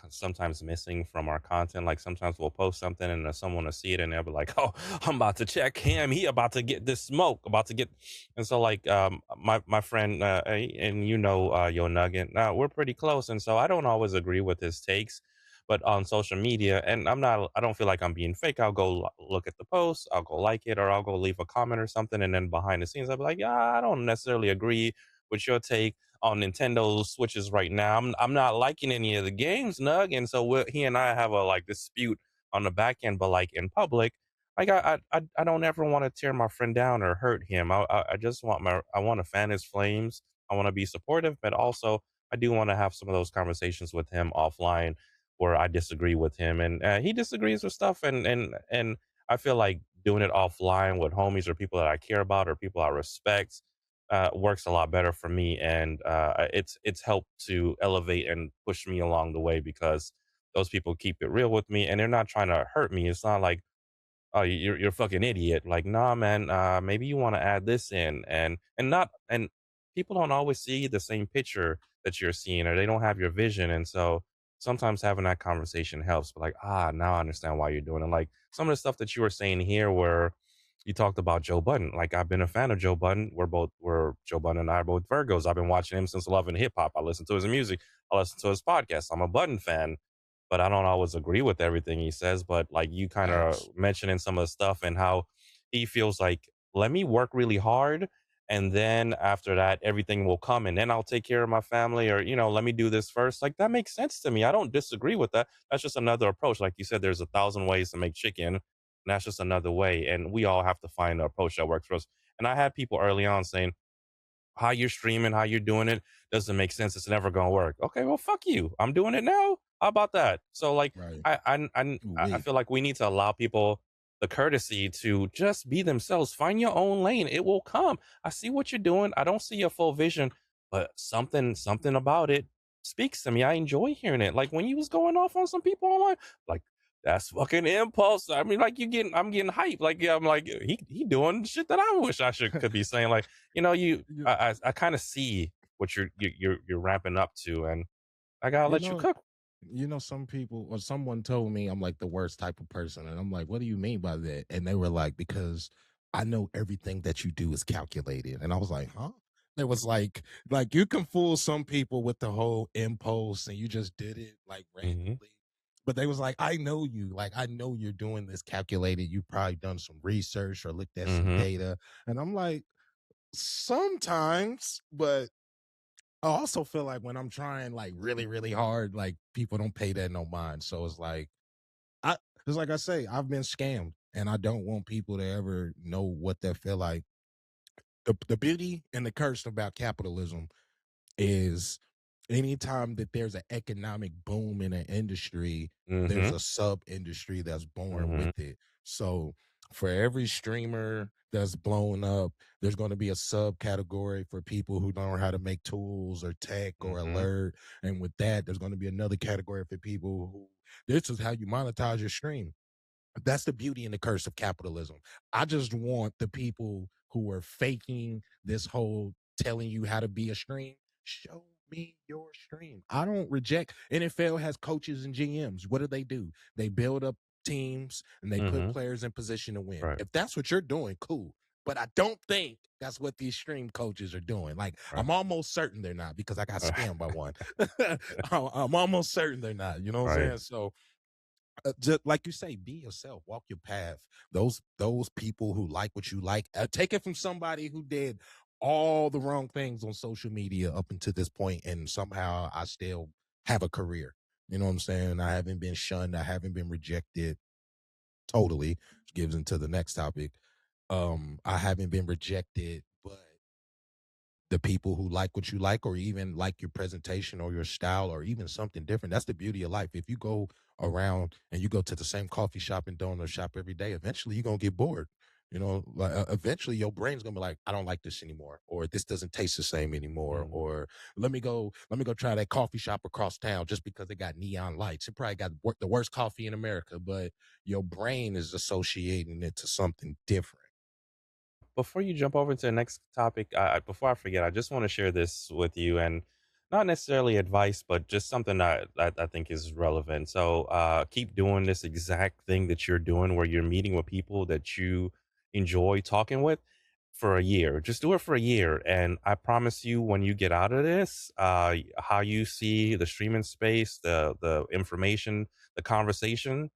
sometimes missing from our content. Like sometimes we'll post something and someone will see it and they'll be like, "Oh, I'm about to check him. He about to get this smoke. About to get." And so like my friend and Yo Nugget, we're pretty close, and so I don't always agree with his takes. But on social media, and I don't feel like I'm being fake. I'll go look at the post, I'll go like it, or I'll go leave a comment or something. And then behind the scenes, I'll be like, yeah, I don't necessarily agree with your take on Nintendo Switches right now. I'm not liking any of the games, Nug. And so he and I have a like dispute on the back end, but like in public, like I don't ever want to tear my friend down or hurt him. I just I want to fan his flames. I want to be supportive, but also I do want to have some of those conversations with him offline where I disagree with him and he disagrees with stuff and I feel like doing it offline with homies or people that I care about or people I respect works a lot better for me and it's helped to elevate and push me along the way because those people keep it real with me and they're not trying to hurt me. It's not like "Oh, you're a fucking idiot." Like, "Nah, man, maybe you wanna add this in," and not and people don't always see the same picture that you're seeing, or they don't have your vision, and so sometimes having that conversation helps, but like, "Ah, now I understand why you're doing it." Like, some of the stuff that you were saying here where you talked about Joe Budden, like, I've been a fan of Joe Budden. We're Joe Budden and I are both Virgos. I've been watching him since Love and Hip Hop. I listen to his music. I listen to his podcast. I'm a Budden fan, but I don't always agree with everything he says. But like you kind of Facts. mentioning some of the stuff and how he feels like, let me work really hard. And then after that, everything will come and then I'll take care of my family or, let me do this first. Like that makes sense to me. I don't disagree with that. That's just another approach. Like you said, there's 1,000 ways to make chicken. And that's just another way. And we all have to find an approach that works for us. And I had people early on saying, how you're streaming, how you're doing it doesn't make sense. It's never gonna work. Okay, well, fuck you. I'm doing it now. How about that? So, like, Right. I We. feel like we need to allow people the courtesy to just be themselves. Find your own lane. It will come. I see what you're doing. I don't see your full vision, but something about it speaks to me. I enjoy hearing it. Like when you was going off on some people online, like that's fucking impulse. I mean, like I'm getting hyped. Like yeah, I'm like he doing shit that I wish I should could be saying. Like you, I kind of see what you're ramping up to, and I gotta you let you know, cook. some people or someone told me I'm like the worst type of person, and I'm like, what do you mean by that? And they were like, because I know everything that you do is calculated, and I was like, huh? It was like you can fool some people with the whole impulse, and you just did it like Hmm. randomly. But they was like, I know you, like I know you're doing this calculated. You've probably done some research or looked at some Hmm. data, and I'm like, sometimes, but I also feel like when I'm trying like really, really hard, like people don't pay that no mind. So I it's like I say, I've been scammed and I don't want people to ever know what that feel like. The beauty and the curse about capitalism is anytime that there's an economic boom in an industry, there's Hmm. a sub industry that's born Hmm. with it. So for every streamer that's blown up, there's going to be a subcategory for people who don't know how to make tools or tech or Hmm. alert. And with that, there's going to be another category for people who this is how you monetize your stream. That's the beauty and the curse of capitalism. I just want the people who are faking this whole telling you how to be a stream, show me your stream. I don't reject. NFL has coaches and GMs. What do? They build up teams and they put Hmm. players in position to win. Right. If that's what you're doing, cool. But I don't think that's what these stream coaches are doing. Like, Right. I'm almost certain they're not because I got scammed by one. Yeah. I'm almost certain they're not. You know what I'm Right. saying? So just like you say, be yourself, walk your path. Those people who like what you like, take it from somebody who did all the wrong things on social media up until this point, and somehow I still have a career. You know what I'm saying? I haven't been shunned. I haven't been rejected totally. Which gives into the next topic. I haven't been rejected, but the people who like what you like or even like your presentation or your style or even something different. That's the beauty of life. If you go around and you go to the same coffee shop and donut shop every day, eventually you're going to get bored. Eventually your brain's going to be like, I don't like this anymore, or this doesn't taste the same anymore, Mhm. or let me go try that coffee shop across town just because it got neon lights. It probably got the worst coffee in America, but your brain is associating it to something different. Before you jump over to the next topic, before I forget, I just want to share this with you, and not necessarily advice, but just something that I think is relevant. So keep doing this exact thing that you're doing, where you're meeting with people that you enjoy talking with for a year. Just do it for a year, and I promise you, when you get out of this, how you see the streaming space, the information, the conversation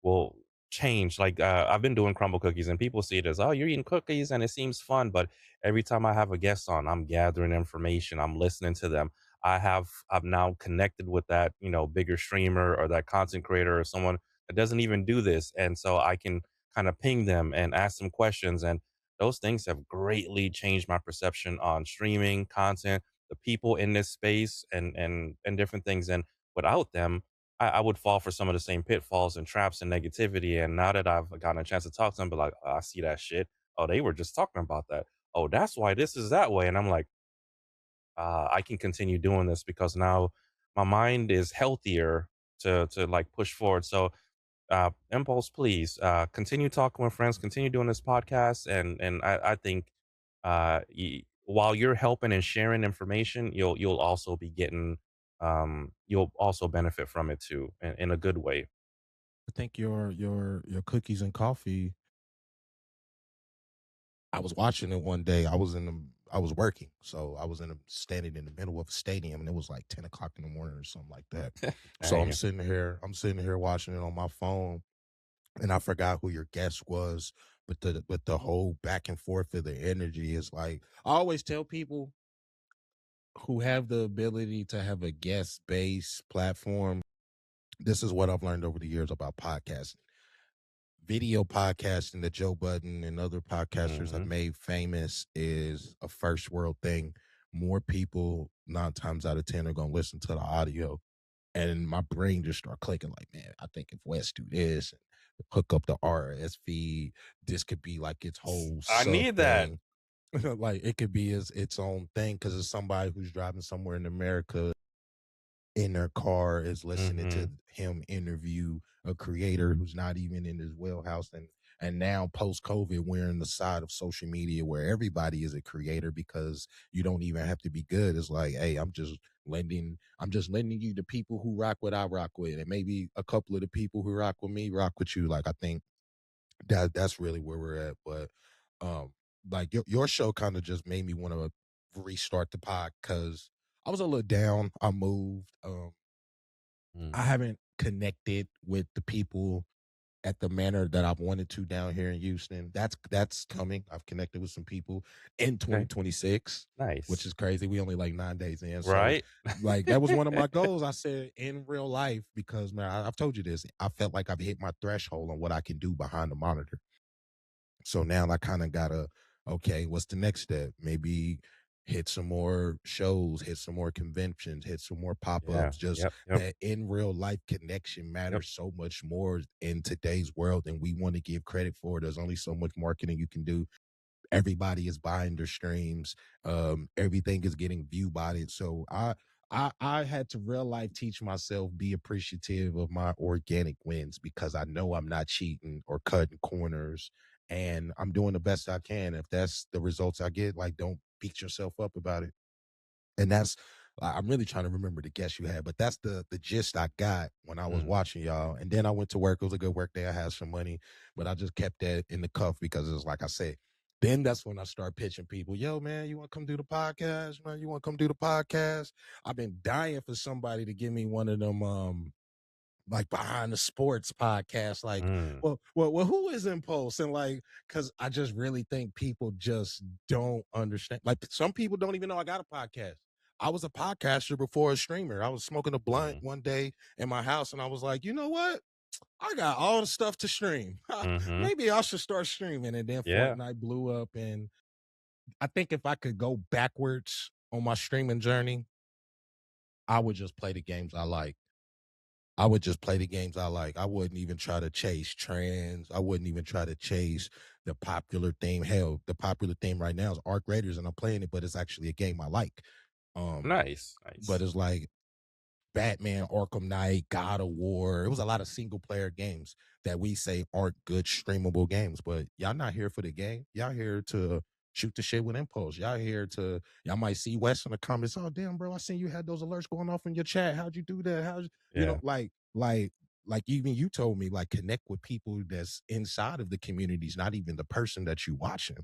will change. Like I've been doing crumble cookies, and people see it as, oh, you're eating cookies, and it seems fun. But every time I have a guest on, I'm gathering information, I'm listening to them. I've now connected with that bigger streamer or that content creator or someone that doesn't even do this, and so I can kind of ping them and ask them questions. And those things have greatly changed my perception on streaming content, the people in this space, and different things. And without them, I would fall for some of the same pitfalls and traps and negativity. And now that I've gotten a chance to talk to them, be like, "Oh, I see that shit. Oh, they were just talking about that. Oh, that's why this is that way." And I'm like, I can continue doing this because now my mind is healthier to like push forward. So Impulse, please continue talking with friends, continue doing this podcast, and I think while you're helping and sharing information, you'll also be getting you'll also benefit from it too in a good way. I think your cookies and coffee. I was watching it one day. I was working, so I was standing in the middle of a stadium, and it was like 10 o'clock in the morning or something like that. So Dang. I'm sitting here watching it on my phone, and I forgot who your guest was, but the whole back and forth of the energy is like I always tell people who have the ability to have a guest based platform. This is what I've learned over the years about podcasting. Video podcasting that Joe Budden and other podcasters have Hmm. made famous is a first world thing. More people, 9 times out of 10, are going to listen to the audio. And my brain just start clicking like, man, I think if West do this and hook up the RS feed, this could be like its whole I sub need that. thing. Like it could be its own thing because it's somebody who's driving somewhere in America in their car is listening to Hmm. him interview a creator who's not even in his wheelhouse. And now post COVID, we're in the side of social media where everybody is a creator because you don't even have to be good. It's like, hey, I'm just lending you the people who rock what I rock with. And maybe a couple of the people who rock with me rock with you. Like I think that's really where we're at. But like your show kind of just made me want to restart the pod because I was a little down. I moved. I Mm. haven't connected with the people at the manner that I've wanted to down here in Houston. That's coming. I've connected with some people in Okay. 2026, which Nice. is crazy. We only like 9 days in. So Right. like that was one of my goals. I said in real life, because man, I've told you this. I felt like I've hit my threshold on what I can do behind the monitor. So now I kind of gotta, okay, what's the next step? Maybe hit some more shows, hit some more conventions, hit some more Yeah. pop-ups. Just Yep. Yep. that in real life connection Yep. matters so much more in today's world than we want to give credit for. There's only so much marketing you can do. Everybody is buying their streams. Everything is getting view bodied. So I had to real life teach myself be appreciative of my organic wins because I know I'm not cheating or cutting corners and I'm doing the best I can. If that's the results I get, like don't beat yourself up about it. And that's I'm really trying to remember the guest you had, but that's the gist I got when I was Mm. watching y'all. And then I went to work. It was a good work day. I had some money, but I just kept that in the cuff because it's like I said. Then that's when I start pitching people. Yo, man, you want to come do the podcast? Man, you want to come do the podcast? I've been dying for somebody to give me one of them like behind the sports podcast, like, Mm. well, who is Impulse? And like, cause I just really think people just don't understand. Like some people don't even know I got a podcast. I was a podcaster before a streamer. I was smoking a blunt Mm. one day in my house and I was like, you know what? I got all the stuff to stream. Mhm. Maybe I should start streaming. And then Yeah. Fortnite blew up. And I think if I could go backwards on my streaming journey, I would just play the games I like. I would just play the games I like. I wouldn't even try to chase trends. I wouldn't even try to chase the popular theme. Hell, the popular theme right now is Arc Raiders, and I'm playing it, but it's actually a game I like. Um, Nice. but Nice. it's like Batman, Arkham Knight, God of War. It was a lot of single player games that we say aren't good streamable games, but y'all not here for the game. Y'all here to shoot the shit with Impulse. Y'all might see Wes in the comments. Oh, damn, bro, I seen you had those alerts going off in your chat. How'd you do that? Yeah. Like even you told me, like connect with people that's inside of the communities, not even the person that you watching.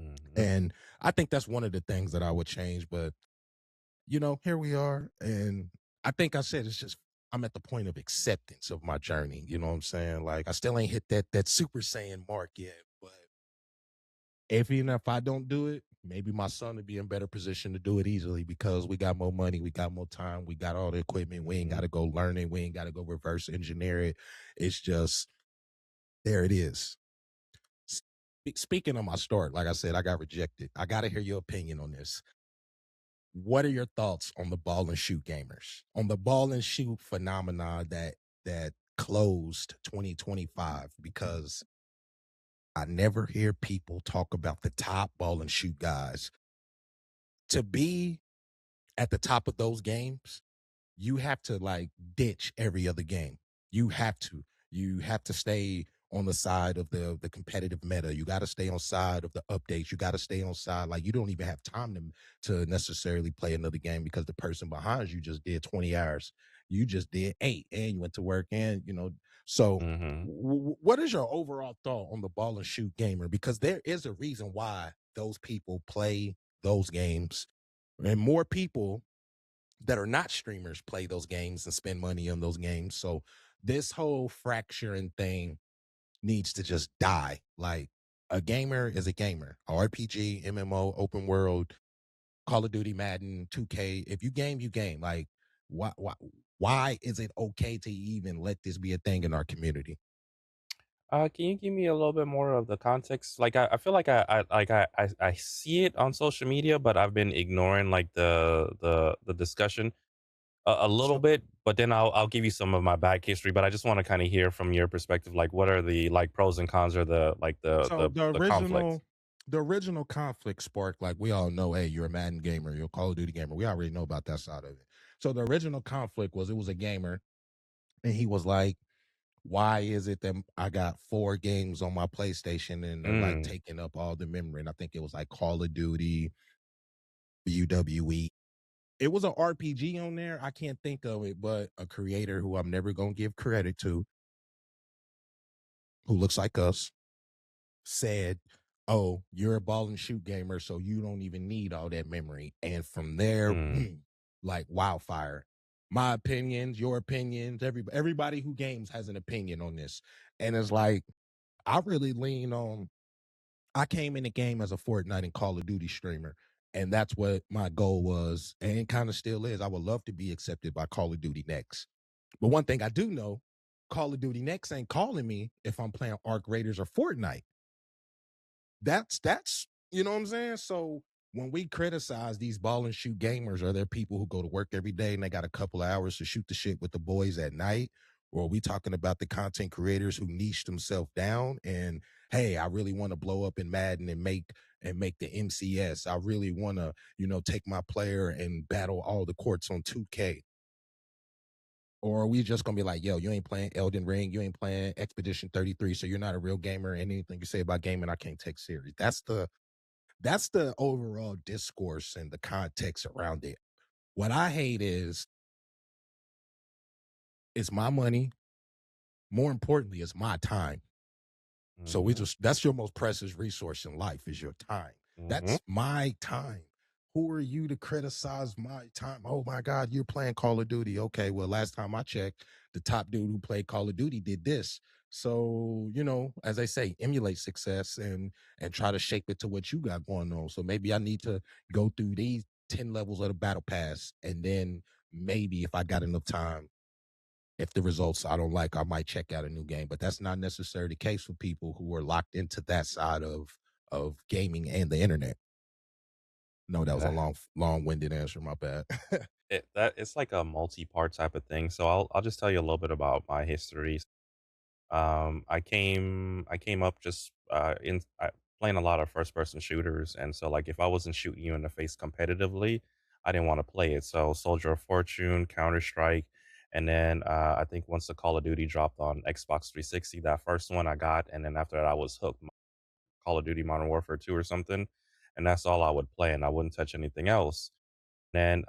Mhm. And I think that's one of the things that I would change, but here we are. And I think I said it's just I'm at the point of acceptance of my journey. You know what I'm saying? Like I still ain't hit that Super Saiyan mark yet, but even if I don't do it, maybe my son would be in better position to do it easily because we got more money, we got more time, we got all the equipment. We ain't got Mhm. to go learn it. We ain't got to go reverse engineer it. It's just there it is. Speaking of my start, like I said, I got rejected. I got to hear your opinion on this. What are your thoughts on the ball and shoot gamers? On the ball and shoot phenomena that closed 2025 because I never hear people talk about the top ball and shoot guys. To be at the top of those games, you have to like ditch every other game. You have to. You have to stay on the side of the competitive meta. You got to stay on side of the updates. You got to stay on side. Like you don't even have time to necessarily play another game because the person behind you just did 20 hours. You just did 8 and you went to work and so Mhm. what is your overall thought on the ball and shoot gamer? Because there is a reason why those people play those games, and more people that are not streamers play those games and spend money on those games. So this whole fracturing thing needs to just die. Like a gamer is a gamer. RPG, MMO, open world, Call of Duty, Madden, 2K. If you game, you game. Like why is it okay to even let this be a thing in our community? Can you give me a little bit more of the context? Like, I feel like I see it on social media, but I've been ignoring like the discussion a little So bit. But then I'll give you some of my back history. But I just want to kind of hear from your perspective, like what are the like pros and cons or the like so the conflicts? the original conflict sparked, like we all know, hey, you're a Madden gamer, you're a Call of Duty gamer. We already know about that side of it. So the original conflict was it was a gamer and he was like, why is it that I got 4 games on my PlayStation and they're like Mm, taking up all the memory? And I think it was like Call of Duty, WWE. It was an RPG on there. I can't think of it, but a creator who I'm never gonna give credit to, who looks like us, said, "Oh, you're a ball and shoot gamer, so you don't even need all that memory." And from there, mm, like wildfire. My opinions, your opinions, everybody who games has an opinion on this. And it's like I really lean on I came in the game as a Fortnite and Call of Duty streamer, and that's what my goal was, and it kind of still is. I would love to be accepted by Call of Duty next. But one thing I do know, Call of Duty next ain't calling me if I'm playing Arc Raiders or Fortnite. That's you know what I'm saying? So when we criticize these ball and shoot gamers, are there people who go to work every day and they got a couple of hours to shoot the shit with the boys at night? Or are we talking about the content creators who niche themselves down and hey, I really want to blow up in Madden and make the MCS. I really want to, take my player and battle all the courts on 2K. Or are we just gonna be like, yo, you ain't playing Elden Ring, you ain't playing Expedition 33, so you're not a real gamer. And anything you say about gaming, I can't take serious. That's the overall discourse and the context around it. What I hate is it's my money. More importantly, it's my time. So we mhm, just that's your most precious resource in life is your time. mhm. That's my time. Who are you to criticize my time? Oh my God, you're playing Call of Duty. Okay, well, last time I checked, the top dude who played Call of Duty did this. So, as I say, emulate success and try to shape it to what you got going on. So maybe I need to go through these 10 levels of the battle pass. And then maybe if I got enough time, if the results I don't like, I might check out a new game. But that's not necessarily the case for people who are locked into that side of gaming and the internet. No, that was a Yeah, long-winded answer. My bad. that it's like a multi-part type of thing. So I'll just tell you a little bit about my history. I came up just playing a lot of first person shooters, and so like if I wasn't shooting you in the face competitively, I didn't want to play it. So Soldier of Fortune, Counter Strike, and then I think once the Call of Duty dropped on Xbox 360, that first one I got, and then after that I was hooked. Call of Duty Modern Warfare 2 or something, and that's all I would play, and I wouldn't touch anything else. Then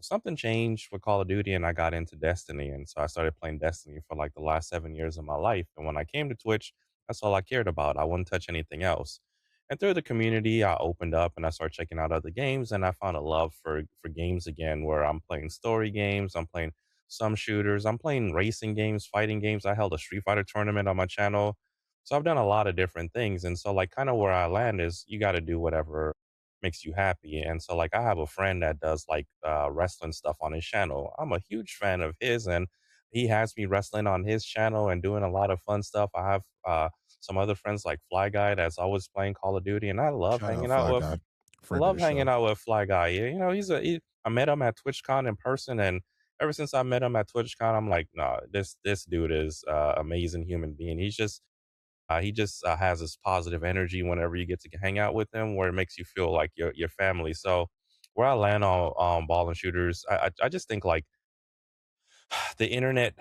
something changed with Call of Duty, and I got into Destiny, and so I started playing Destiny for like the last 7 years of my life. And when I came to Twitch, that's all I cared about. I wouldn't touch anything else. And through the community, I opened up and I started checking out other games, and I found a love for games again, where I'm playing story games, I'm playing some shooters, I'm playing racing games, fighting games. I held a Street Fighter tournament on my channel, so I've done a lot of different things. And so, like, kind of where I land is you got to do whatever makes you happy. And so like I have a friend that does like wrestling stuff on his channel. I'm a huge fan of his, and he has me wrestling on his channel and doing a lot of fun stuff. I have some other friends like Fly Guy that's always playing Call of Duty, and Shout out Fly Guy, I friend of love the hanging show. out with Fly Guy. Yeah, you know, I met him at TwitchCon in person, and ever since I met him at TwitchCon, I'm like, nah, this dude is amazing human being. He just has this positive energy whenever you get to hang out with him, where it makes you feel like your family. So where I land on ball and shooters, I just think like The internet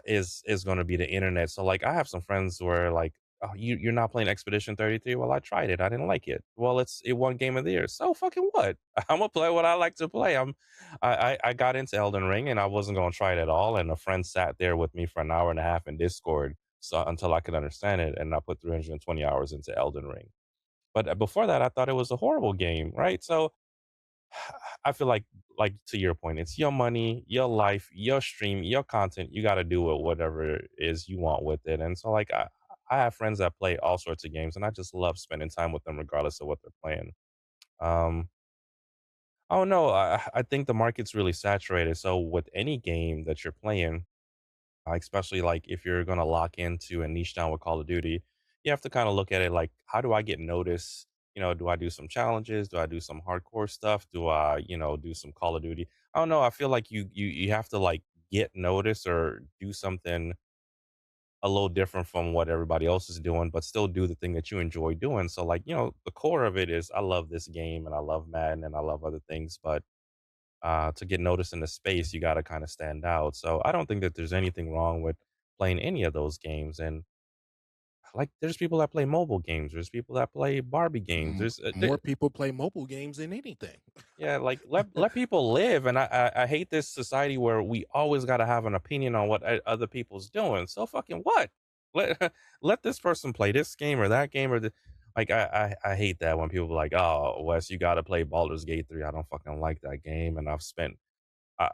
is going to be the internet. So like I have some friends where like, oh, you're not playing Expedition 33. Well, I tried it. I didn't like it. Well, it won game of the year. So fucking what? I'm gonna play what I like to play. I got into Elden Ring and I wasn't gonna try it at all. And a friend sat there with me for an hour and a half in Discord so until I could understand it. And I put 320 hours into Elden Ring. But before that, I thought it was a horrible game, right? So I feel like to your point, it's your money, your life, your stream, your content. You got to do it whatever it is you want with it. And so like I have friends that play all sorts of games, and I just love spending time with them regardless of what they're playing. Um, oh no, I think the market's really saturated. So with any game that you're playing, especially like if you're gonna lock into and niche down with Call of Duty, you have to kind of look at it like, how do I get noticed? You know, do I do some challenges? Do I do some hardcore stuff? Do I, do some Call of Duty? I don't know. I feel like you have to like get noticed or do something a little different from what everybody else is doing, but still do the thing that you enjoy doing. So like, the core of it is I love this game and I love Madden and I love other things, but to get noticed in the space, you got to kind of stand out. So I don't think that there's anything wrong with playing any of those games. And like, there's people that play mobile games. There's people that play Barbie games. More people play mobile games than anything. Yeah, like let people live. And I hate this society where we always got to have an opinion on what other people's doing. So fucking what? Let let this person play this game or that game like I hate that when people are like, oh Wes, you got to play Baldur's Gate 3. I don't fucking like that game, and I've spent uh,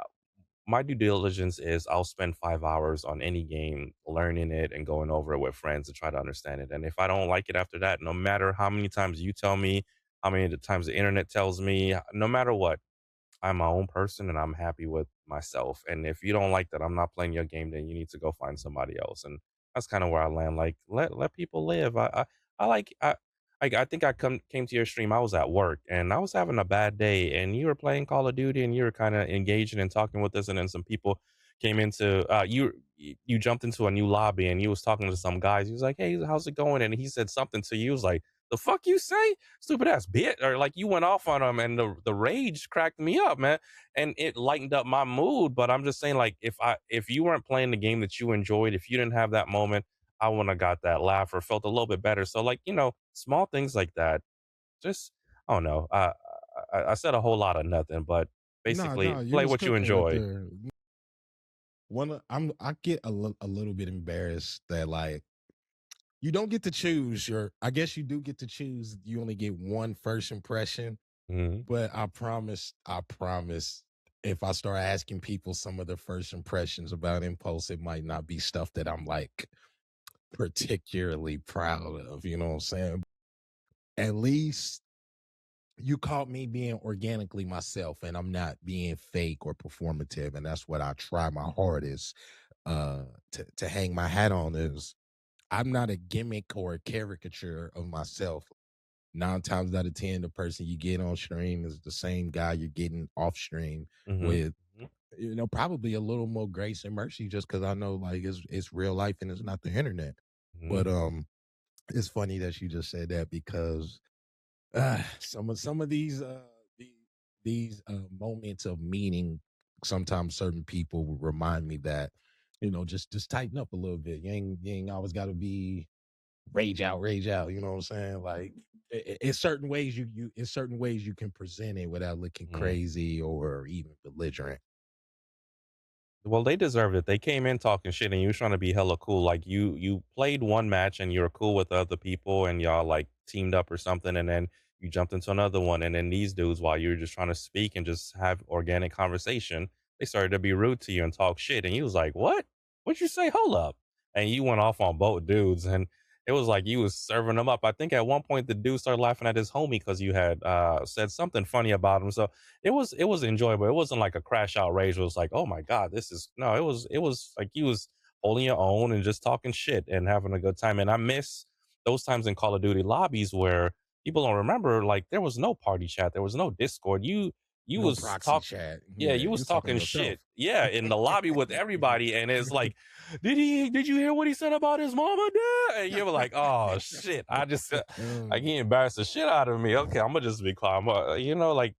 my due diligence is I'll spend 5 hours on any game learning it and going over it with friends to try to understand it. And if I don't like it after that, no matter how many times you tell me, how many times the internet tells me, no matter what, I'm my own person and I'm happy with myself. And if you don't like that, I'm not playing your game, then you need to go find somebody else. And that's kind of where I land. Like let people live. I like I think I came to your stream. I was at work and I was having a bad day, and you were playing Call of Duty and you were kind of engaging and talking with us, and then some people came into you jumped into a new lobby and you was talking to some guys. He was like, "Hey, how's it going?" And he said something to you. He was like, "The fuck you say? Stupid ass bitch," or like you went off on him, and the rage cracked me up, man, and it lightened up my mood. But I'm just saying, like, if you weren't playing the game that you enjoyed, if you didn't have that moment, I wouldn't have got that laugh or felt a little bit better. So like, small things like that. Just I don't know. I said a whole lot of nothing, but No, basically no, you play was what you cooking right enjoy. there. I get a little bit embarrassed that like you don't get to choose your. I guess you do get to choose. You only get one first impression, Mhm. but I promise. If I start asking people some of their first impressions about Impulse, it might not be stuff that I'm like particularly proud of. You know what I'm saying? At least you caught me being organically myself, and I'm not being fake or performative, and that's what I try my hardest to hang my hat on is I'm not a gimmick or a caricature of myself. 9 times out of 10, the person you get on stream is the same guy you're getting off stream Mhm. with, Mhm. probably a little more grace and mercy just because I know like it's real life and it's not the internet. But Mhm. it's funny that you just said that because some of the, these moments of meaning, sometimes certain people will remind me that just tighten up a little bit. You ain't always got to be rage out. You know what I'm saying? Like in certain ways in certain ways you can present it without looking Mhm. crazy or even belligerent. Well, they deserved it. They came in talking shit, and you was trying to be hella cool. Like you played one match, and you were cool with other people, and y'all like teamed up or something, and then you jumped into another one, and then these dudes, while you were just trying to speak and just have organic conversation, they started to be rude to you and talk shit, and you was like, "What? What'd you say? Hold up!" And you went off on both dudes, and it was like you was serving them up. I think at one point the dude started laughing at his homie because you had said something funny about him. So it was enjoyable. It wasn't like a crash out rage. It was like, oh my god, this is no. It was like you was holding your own and just talking shit and having a good time. And I miss those times in Call of Duty lobbies where people don't remember. Like there was no party chat, there was no Discord. You No was proxy talk. chat. Yeah, Yeah, you you're was talking to talking yourself. shit. Yeah, in the lobby with everybody, and it's like, did you hear what he said about his mama? Dad? And you were like, oh shit, I get embarrassed the shit out of me. Okay, I'm gonna just be quiet. Like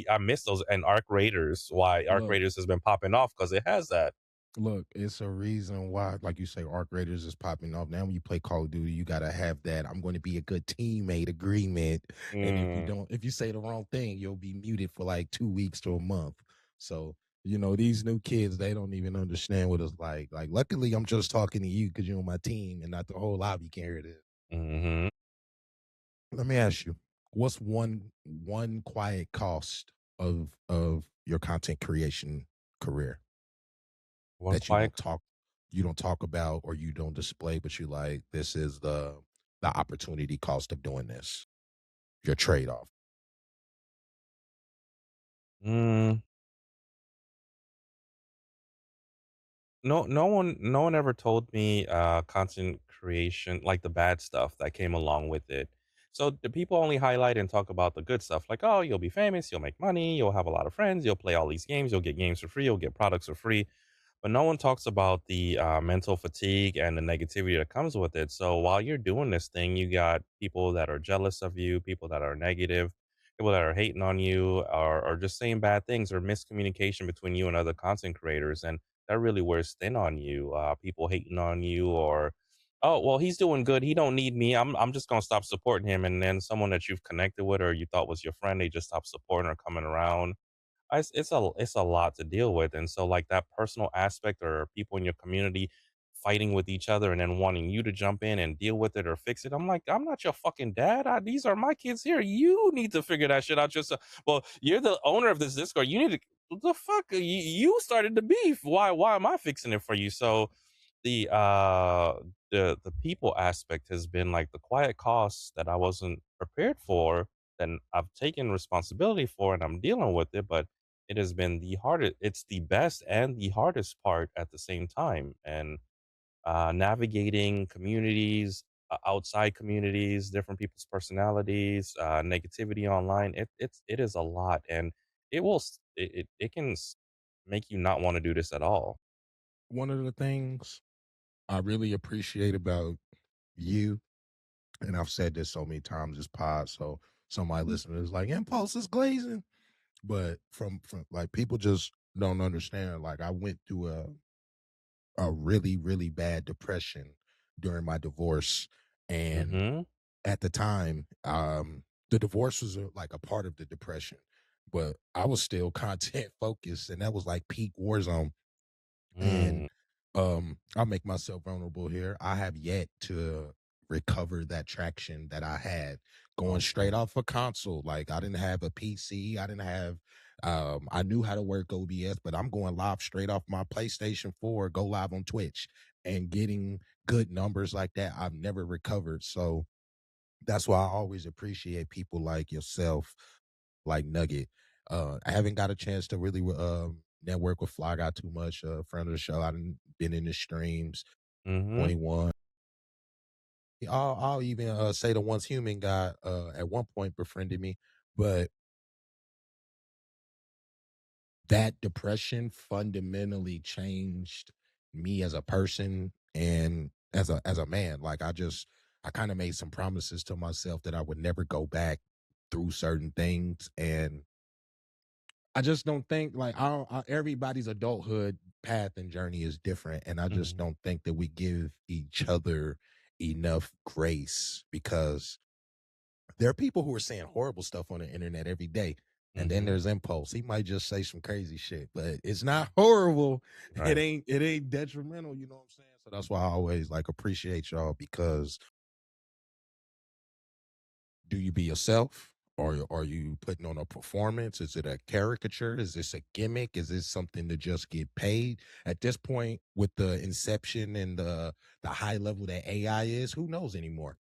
I miss those and Arc Raiders. Why Arc Look, Raiders has been popping off because it has that. Look, it's a reason why, like you say, arc raiders is popping off. Now when you play Call of Duty, you gotta have that I'm gonna be a good teammate agreement. And if you Mm, don't, if you say the wrong thing, you'll be muted for like 2 weeks to a month. So, these new kids, they don't even understand what it's like. Like, luckily I'm just talking to you because you're on my team and not the whole lobby can hear this. mhm. Let me ask you, what's one quiet cost of your content creation career One that you quiet. don't talk about or you don't display, but you like this is the opportunity cost of doing this, your trade-off. Mm, no one ever told me content creation, like the bad stuff that came along with it. So the people only highlight and talk about the good stuff, like, oh, you'll be famous, you'll make money, you'll have a lot of friends, you'll play all these games, you'll get games for free, you'll get products for free. But no one talks about the mental fatigue and the negativity that comes with it. So while you're doing this thing, you got people that are jealous of you, people that are negative, people that are hating on you, or just saying bad things, or miscommunication between you and other content creators, and that really wears thin on you. People hating on you, or oh, well, he's doing good, he don't need me. I'm just gonna stop supporting him, and then someone that you've connected with or you thought was your friend, they just stop supporting or coming around. It's a lot to deal with, and so, like, that personal aspect or people in your community fighting with each other and then wanting you to jump in and deal with it or fix it. I'm like, "I'm not your fucking dad. These are my kids here. You need to figure that shit out yourself. Well, you're the owner of this Discord. You need to what the fuck? You started the beef. Why am I fixing it for you?" So the the people aspect has been like the quiet costs that I wasn't prepared for, then I've taken responsibility for, and I'm dealing with it, but it has been the hardest. It's the best and the hardest part at the same time. And navigating communities, outside communities, different people's personalities, negativity online. It is a lot, and it can make you not want to do this at all. One of the things I really appreciate about you, and I've said this so many times this pod, so somebody listening is like, impulse is glazing. But from like people just don't understand. Like I went through a really, really bad depression during my divorce. And Mm-hmm. at the time, the divorce was like a part of the depression, but I was still content focused, and that was like peak war zone. And Mm, I'll make myself vulnerable here. I have yet to recover that traction that I had going straight okay. off a console. Like I didn't have a PC. I didn't have I knew how to work OBS, but I'm going live straight off my PlayStation 4, go live on Twitch and getting good numbers like that. I've never recovered. So that's why I always appreciate people like yourself, like Nugget. I haven't got a chance to really network with Fly Guy too much. Friend of the show. I've been in the streams. Mm-hmm. 21. I'll even say the once human guy at one point befriended me, but that depression fundamentally changed me as a person and as a man. Like I kind of made some promises to myself that I would never go back through certain things, and I just don't think like everybody's adulthood path and journey is different, and I just Mm-hmm. don't think that we give each other enough grace because there are people who are saying horrible stuff on the internet every day. And then Mm-hmm. there's Impulse. He might just say some crazy shit, but it's not horrible. It Right. ain't detrimental, you know what I'm saying? So that's why I always like appreciate y'all because do you be yourself? Or are you putting on a performance? Is it a caricature? Is this a gimmick? Is this something to just get paid? At this point, with the inception and the high level that AI is, who knows anymore?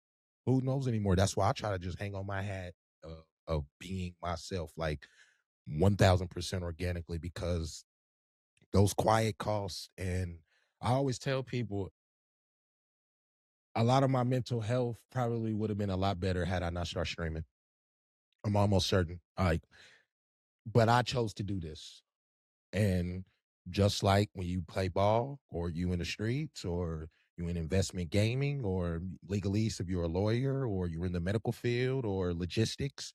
Who knows anymore? That's why I try to just hang on my hat of being myself, like 1000% organically, because those quiet costs. And I always tell people a lot of my mental health probably would have been a lot better had I not started streaming. I'm almost certain. Like, but I chose to do this. And just like when you play ball or you in the streets or you in investment gaming or legalese if you're a lawyer or you're in the medical field or logistics,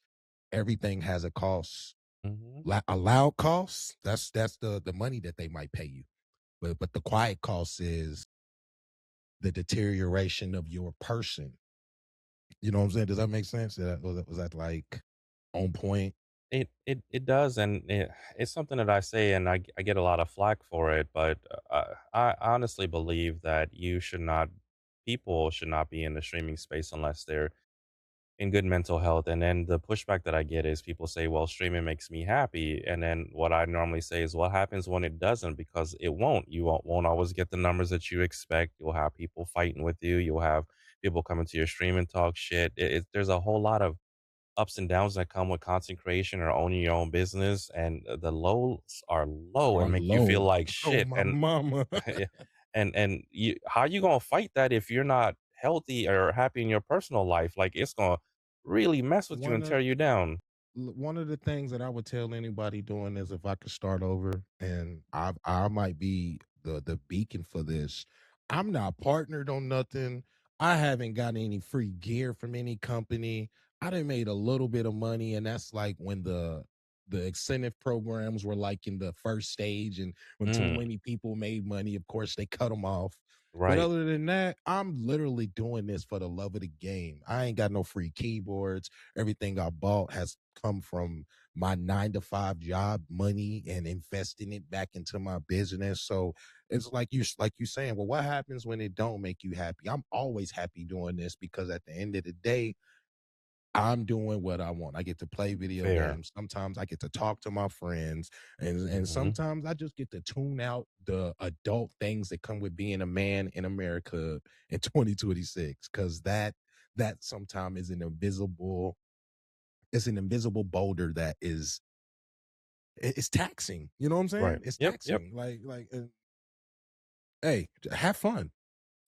everything has a cost. Mm-hmm. A loud cost, that's the money that they might pay you. but the quiet cost is the deterioration of your person. You know what I'm saying? Does that make sense? Was that like on point? It does, and it's something that I say, and I get a lot of flack for it. But I honestly believe that people should not be in the streaming space unless they're in good mental health. And then the pushback that I get is people say, "Well, streaming makes me happy," and then what I normally say is, "What happens when it doesn't?" Because it won't. You won't always get the numbers that you expect. You'll have people fighting with you. You'll have people coming to your stream and talk shit. There's a whole lot of ups and downs that come with content creation or owning your own business, and the lows are low Are and make you feel low. like Oh shit. my And mama. and you, how you gonna fight that if you're not healthy or happy in your personal life? Like it's gonna really mess with you one and tear of you down. one of the things that I would tell anybody doing is if I could start over, and I might be the beacon for this. I'm not partnered on nothing. I haven't got any free gear from any company. I done made a little bit of money, and that's like when the incentive programs were like in the first stage, and when too Mm, many people made money, of course they cut them off. But right. other than that, I'm literally doing this for the love of the game. I ain't got no free keyboards. Everything I bought has come from my 9 to 5 job money and investing it back into my business. So it's like you saying, well, what happens when it don't make you happy? I'm always happy doing this because at the end of the day, I'm doing what I want. I get to play video Fair. games. Sometimes I get to talk to my friends, and Hmm. sometimes I just get to tune out the adult things that come with being a man in America in 2026. Because that sometimes is an invisible it's an invisible boulder that is it's taxing. You know what I'm Right. saying? It's Yep. Yep. taxing. Hey, have fun.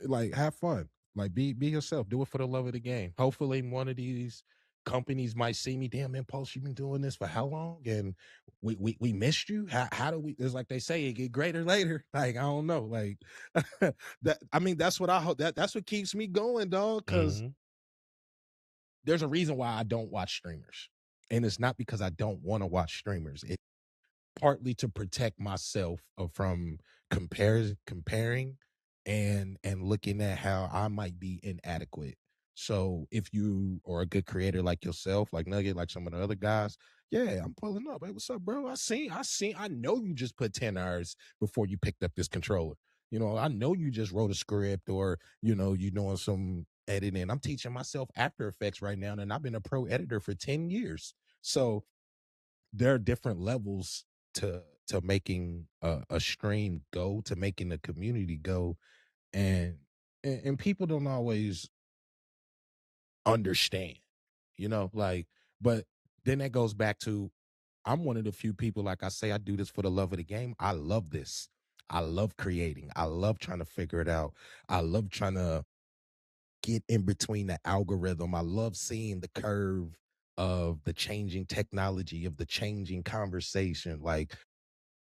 Like, have fun. Like, be yourself. Do it for the love of the game. Hopefully, one of these companies might see me. Damn, Impulse, you've been doing this for how long? And we missed you. How do we? It's like they say, it get greater later. Like I don't know. Like that. I mean, that's what I hope. That's what keeps me going, dog. Because Hmm. there's a reason why I don't watch streamers, and it's not because I don't want to watch streamers. Partly to protect myself from comparing and looking at how I might be inadequate. So if you are a good creator like yourself, like Nugget, like some of the other guys, yeah, I'm pulling up. Hey, what's up, bro? I know you just put 10 hours before you picked up this controller. I know you just wrote a script or, you doing some editing. I'm teaching myself After Effects right now, and I've been a pro editor for 10 years. So there are different levels to making a stream go, to making a community go, and people don't always understand, like. But then that goes back to I'm one of the few people, like I say, I do this for the love of the game. I love this. I love creating. I love trying to figure it out. I love trying to get in between the algorithm. I love seeing the curve of the changing technology, of the changing conversation. Like,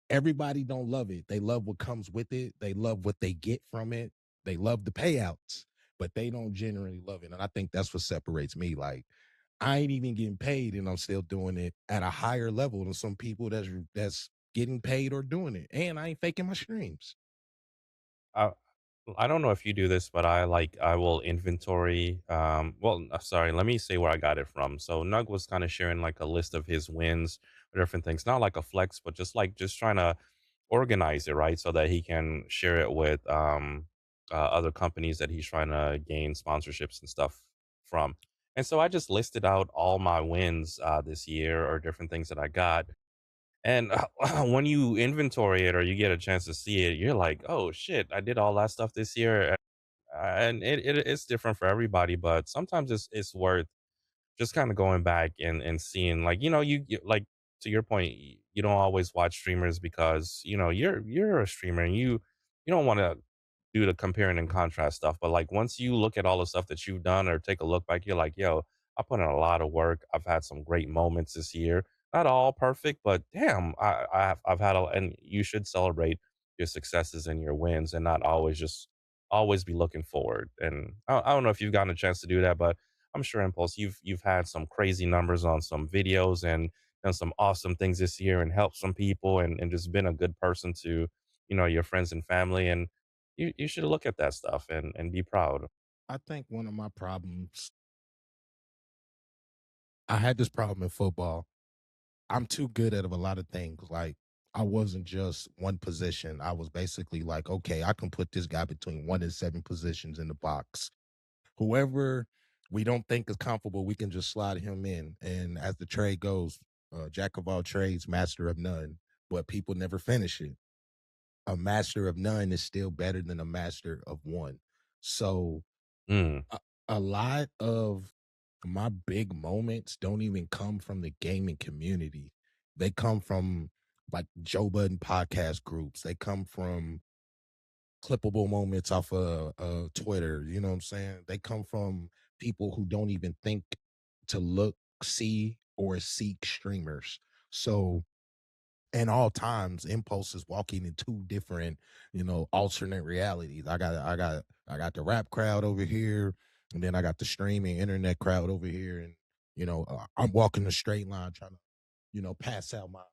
everybody don't love it. They love what comes with it. They love what they get from it. They love the payouts, but they don't generally love it. And I think that's what separates me. Like, I ain't even getting paid and I'm still doing it at a higher level than some people that's getting paid or doing it. And I ain't faking my streams. I don't know if you do this, but I will inventory. Sorry, let me say where I got it from. So Nug was kind of sharing like a list of his wins or different things, not like a flex, but just trying to organize it right so that he can share it with other companies that he's trying to gain sponsorships and stuff from. And so I just listed out all my wins this year or different things that I got. And when you inventory it or you get a chance to see it, you're like, "Oh shit, I did all that stuff this year." And it's different for everybody, but sometimes it's worth just kind of going back and seeing, like, like, to your point, you don't always watch streamers because you're a streamer and you don't want to do the comparing and contrast stuff. But like once you look at all the stuff that you've done or take a look back, you're like, yo, I put in a lot of work. I've had some great moments this year. Not all perfect, but damn, I've had and you should celebrate your successes and your wins and not always be looking forward. And I don't know if you've gotten a chance to do that, but I'm sure Impulse, you've had some crazy numbers on some videos and done some awesome things this year and helped some people and just been a good person to your friends and family, and you should look at that stuff and be proud. I think one of my problems, I had this problem in football. I'm too good at a lot of things. Like, I wasn't just one position. I was basically like, okay, I can put this guy between 1 and 7 positions in the box. Whoever we don't think is comfortable, we can just slide him in. And as the trade goes, jack of all trades, master of none. But people never finish it. A master of none is still better than a master of one. So Mm, a, a lot of my big moments don't even come from the gaming community. They come from like Joe Budden podcast groups. They come from clippable moments off of Twitter. You know what I'm saying? They come from people who don't even think to look, see, or seek streamers. So in all times, Impulse is walking in two different, alternate realities. I got the rap crowd over here, and then I got the streaming internet crowd over here, and I'm walking the straight line trying to, pass out my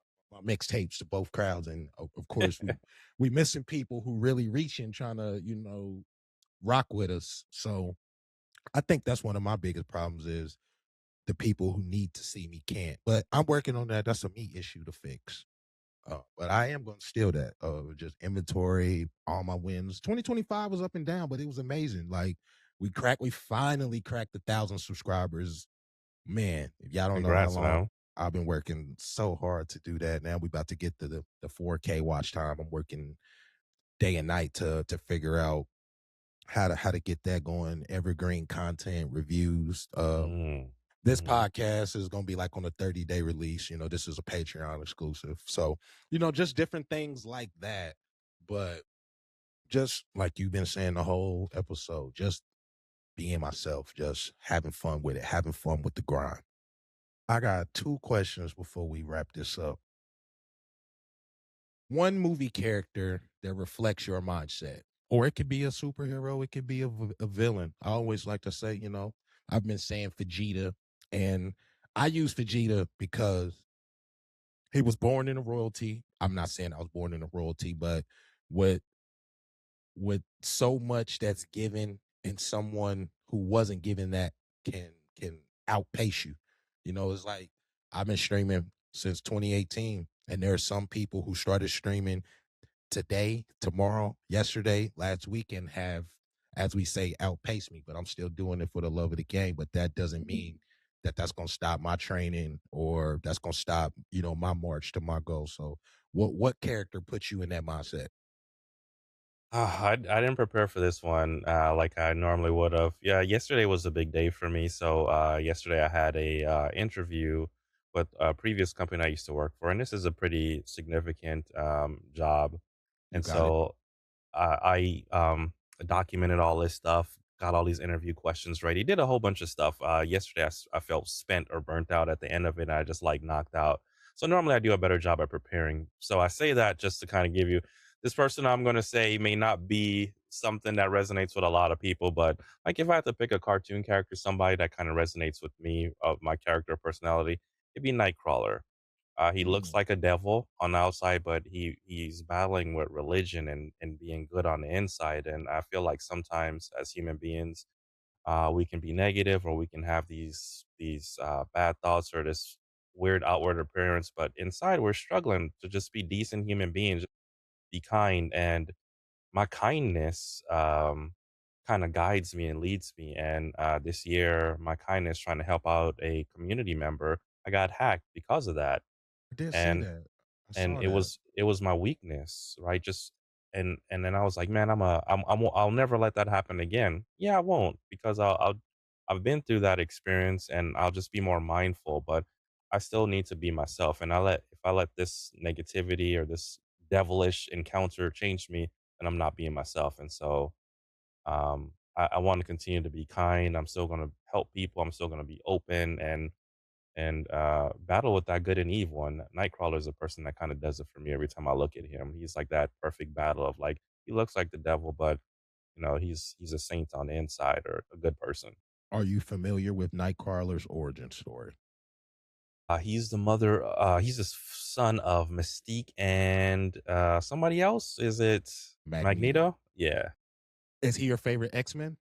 mixtapes to both crowds, and of course we missing people who really reaching, trying to, rock with us. So I think that's one of my biggest problems is the people who need to see me can't. But I'm working on that. That's a me issue to fix. But I am going to steal that. Just inventory, all my wins. 2025 was up and down, but it was amazing. Like we finally cracked 1,000 subscribers. Man, if y'all don't know how congrats, long man. I've been working so hard to do that. Now we about to get to the 4K watch time. I'm working day and night to figure out how to get that going. Evergreen content, reviews. Mm, This mhm. podcast is going to be like on a 30-day release. This is a Patreon exclusive. So, just different things like that. But just like you've been saying the whole episode, just being myself, just having fun with it, having fun with the grind. I got two questions before we wrap this up. One movie character that reflects your mindset, or it could be a superhero, it could be a villain. I always like to say, I've been saying Vegeta, and I use Vegeta because he was born in a royalty. I'm not saying I was born in a royalty, but with so much that's given and someone who wasn't given that can outpace you. It's like I've been streaming since 2018, and there are some people who started streaming today, tomorrow, yesterday, last weekend have, as we say, outpaced me. But I'm still doing it for the love of the game. But that doesn't mean that that's going to stop my training, or that's going to stop, my march to my goal. So, what character puts you in that mindset? I didn't prepare for this one like I normally would have. Yeah, yesterday was a big day for me. So yesterday I had a interview with a previous company I used to work for, and this is a pretty significant job. You And got it. so I documented all this stuff, got all these interview questions ready, did a whole bunch of stuff. Yesterday, I felt spent or burnt out at the end of it. And I just like knocked out. So normally I do a better job at preparing. So I say that just to kind of give you this person I'm going to say may not be something that resonates with a lot of people, but like if I had to pick a cartoon character, somebody that kind of resonates with me, of my character personality, it'd be Nightcrawler. He looks Mm, like a devil on the outside, but he's battling with religion and being good on the inside. And I feel like sometimes as human beings, we can be negative or we can have these bad thoughts or this weird outward appearance, but inside we're struggling to just be decent human beings, be kind. And my kindness kind of guides me and leads me. And this year, my kindness trying to help out a community member, I got hacked because of that. I did see And that. I and saw it that. was my weakness, right? Just and then I was like, man, I'll never let that happen again. Yeah, I won't because I've been through that experience and I'll just be more mindful. But I still need to be myself. And if I let this negativity or this devilish encounter change me, then I'm not being myself. And so I want to continue to be kind. I'm still going to help people. I'm still going to be open and battle with that good and evil. And Nightcrawler is a person that kind of does it for me every time I look at him. He's like that perfect battle of like he looks like the devil, but he's a saint on the inside or a good person. Are you familiar with Nightcrawler's origin story? He's the son of Mystique and somebody else. Is it Magneto. Magneto? Yeah. Is he your favorite X-Men?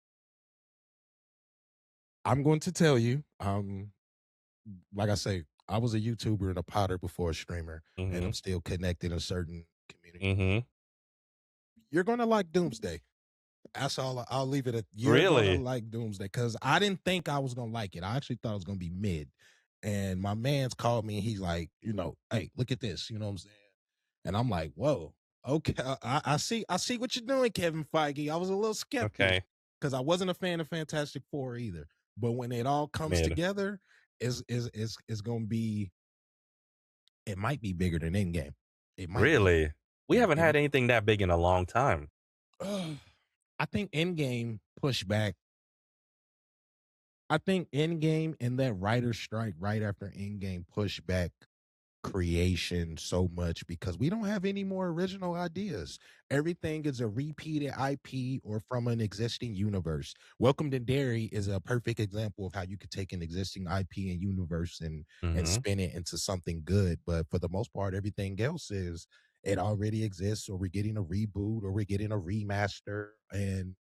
I'm going to tell you, like I say, I was a YouTuber and a potter before a streamer, and Mm-hmm. I'm still connected in certain communities. Mm-hmm. You're gonna like Doomsday. That's all. I'll leave it at. You're gonna Really? like Doomsday because I didn't think I was gonna like it. I actually thought it was gonna be mid. And my man's called me and he's like, hey, look at this. You know what I'm saying? And I'm like, whoa, okay. I see what you're doing, Kevin Feige. I was a little skeptic Okay. because I wasn't a fan of Fantastic Four either. But when it all comes Mid. together, is gonna be it might be bigger than Endgame. It might be. Really? We Yeah. haven't had anything that big in a long time. I think Endgame pushed back. I think Endgame and that writer strike right after Endgame pushed back creation so much because we don't have any more original ideas. Everything is a repeated IP or from an existing universe. Welcome to Derry is a perfect example of how you could take an existing IP and universe and Mm-hmm. spin it into something good. But for the most part, everything else is it already exists, or we're getting a reboot, or we're getting a remaster. And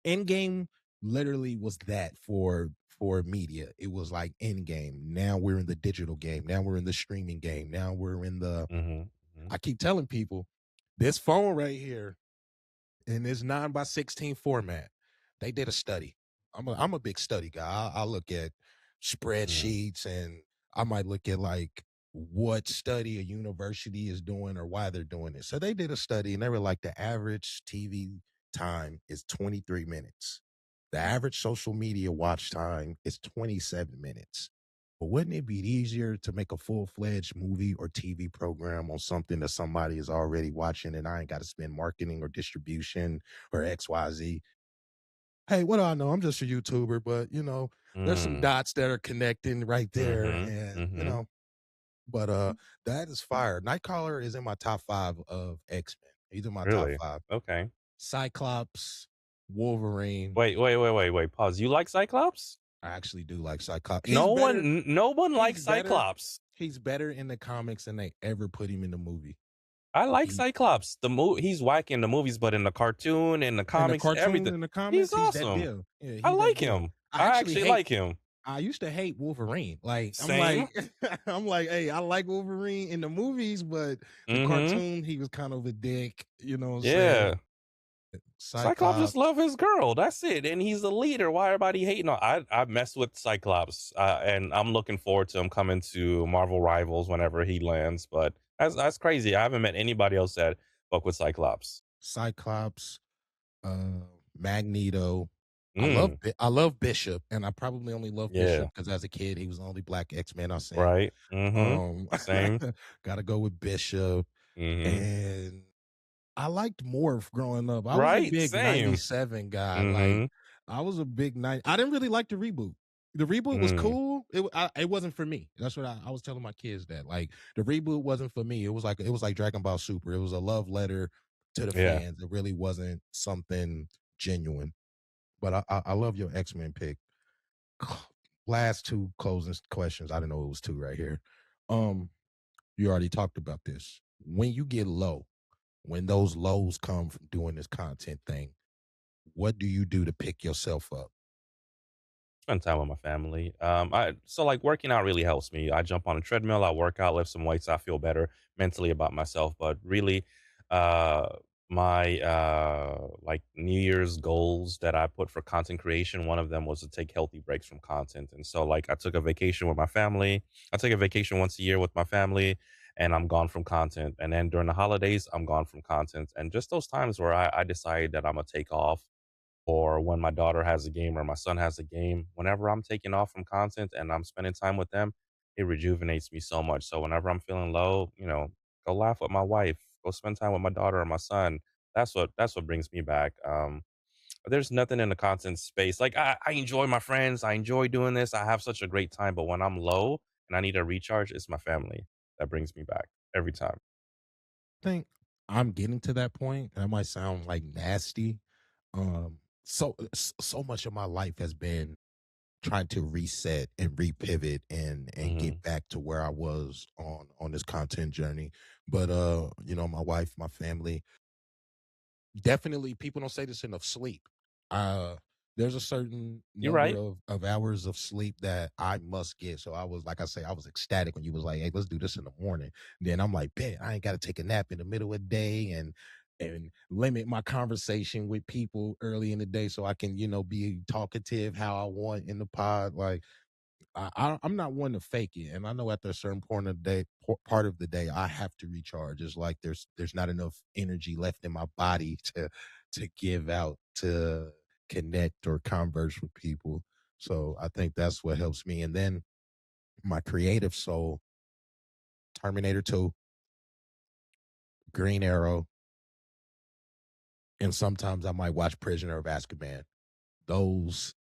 Endgame literally was that for media. It was like Endgame. Now we're in the digital game. Now we're in the streaming game. Now we're in the Mm-hmm. Mm-hmm. I keep telling people this phone right here in this 9 by 16 format, they did a study. I'm a big study guy. I look at Mm-hmm. spreadsheets and I might look at like what study a university is doing or why they're doing it. So they did a study and they were like the average TV time is 23 minutes. The average social media watch time is 27 minutes. But wouldn't it be easier to make a full-fledged movie or TV program on something that somebody is already watching and I ain't got to spend marketing or distribution or XYZ? Hey, what do I know? I'm just a YouTuber, but there's some Mm. dots that are connecting right there. Mm-hmm. And Mm-hmm. but that is fire. Nightcrawler is in my top five of X-Men. He's in my top Really? five. Okay. Cyclops, Wolverine. Wait. Pause. You like Cyclops? I actually do like Cyclops. No one He's likes better. Cyclops. He's better in the comics than they ever put him in the movie. I like He Cyclops. He's whack in the movies, but in the cartoon, in the in the comics, cartoon, everything, in the he's comics, he's that awesome. deal. Yeah, I he's that like deal. him. I I actually actually hate like him. I used to hate Wolverine. Like I'm Same. like I'm like, hey, I like Wolverine in the movies, but the Mm-hmm. cartoon, he was kind of a dick. You know what I'm saying? Yeah. Cyclops just Cyclops, love his girl. That's it. And he's the leader. Why everybody hating on? I mess with Cyclops, and I'm looking forward to him coming to Marvel Rivals whenever he lands. But that's crazy. I haven't met anybody else that fuck with Cyclops. Cyclops, Magneto. Mm, I love Bishop, and I probably only love yeah. Bishop because as a kid he was the only black X-Men I seen. Right. Mm-hmm. Um, Same. gotta go with Bishop. Mm-hmm. And I liked Morph growing up. I was a Right. big Same. 97 guy. Like Mm-hmm. I was a big night. I didn't really like the reboot. The reboot was Mm, cool. It wasn't for me. That's what I was telling my kids that. Like the reboot wasn't for me. It was like Dragon Ball Super. It was a love letter to the yeah. fans. It really wasn't something genuine. But I love your X-Men pick. Last two closing questions. I didn't know it was two right here. Um, you already talked about this. When you get low, when those lows come from doing this content thing, what do you do to pick yourself up? Spend time with my family. Like working out really helps me. I jump on a treadmill, I work out, lift some weights, I feel better mentally about myself. But really, uh, my like New Year's goals that I put for content creation, one of them was to take healthy breaks from content. And so, like, I took a vacation with my family. I take a vacation once a year with my family, and I'm gone from content. And then during the holidays, I'm gone from content. And just those times where I decide that I'm gonna take off, or when my daughter has a game or my son has a game, whenever I'm taking off from content and I'm spending time with them, it rejuvenates me so much. So whenever I'm feeling low, go laugh with my wife, go spend time with my daughter or my son. That's what brings me back. There's nothing in the content space. Like I enjoy my friends, I enjoy doing this, I have such a great time. But when I'm low and I need a recharge, it's my family that brings me back every time. I think I'm getting to that point. That might sound like nasty. So much of my life has been trying to reset and repivot and get Mhm. back to where I was on this content journey. But my wife, my family, definitely people don't say this enough, sleep. Uh there's a certain You're number right. of hours of sleep that I must get. So I was like I say, I was ecstatic when you was like, hey, let's do this in the morning. Then I'm like, bet I ain't gotta take a nap in the middle of the day and limit my conversation with people early in the day so I can, be talkative how I want in the pod. Like I'm not one to fake it, and I know after a certain point of the day, part of the day, I have to recharge. It's like there's not enough energy left in my body to give out to connect or converse with people. So I think that's what helps me. And then my creative soul, Terminator 2, Green Arrow, and sometimes I might watch Prisoner of Azkaban. Those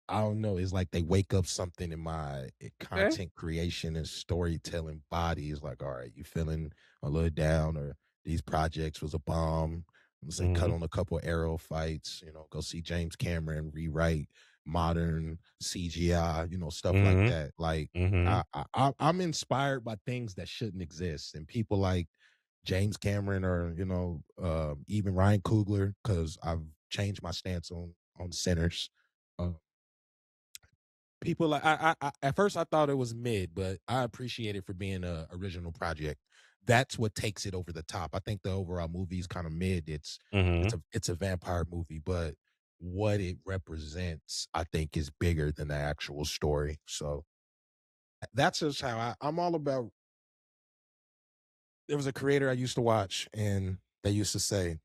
I don't know. It's like they wake up something in my Okay. content creation and storytelling body. It's like, all right, you feeling a little down, or these projects was a bomb. I'm saying cut Mhm. on a couple arrow fights. Go see James Cameron rewrite modern CGI. Stuff like Mhm. that. Like Mhm. I'm inspired by things that shouldn't exist, and people like James Cameron or even Ryan Coogler, because I've changed my stance on sinners. People like I at first I thought it was mid, but I appreciate it for being a original project. That's what takes it over the top. I think the overall movie is kind of mid. It's Mhm. a vampire movie, but what it represents, I think, is bigger than the actual story. So that's just how I'm all about. There was a creator I used to watch, and they used to say,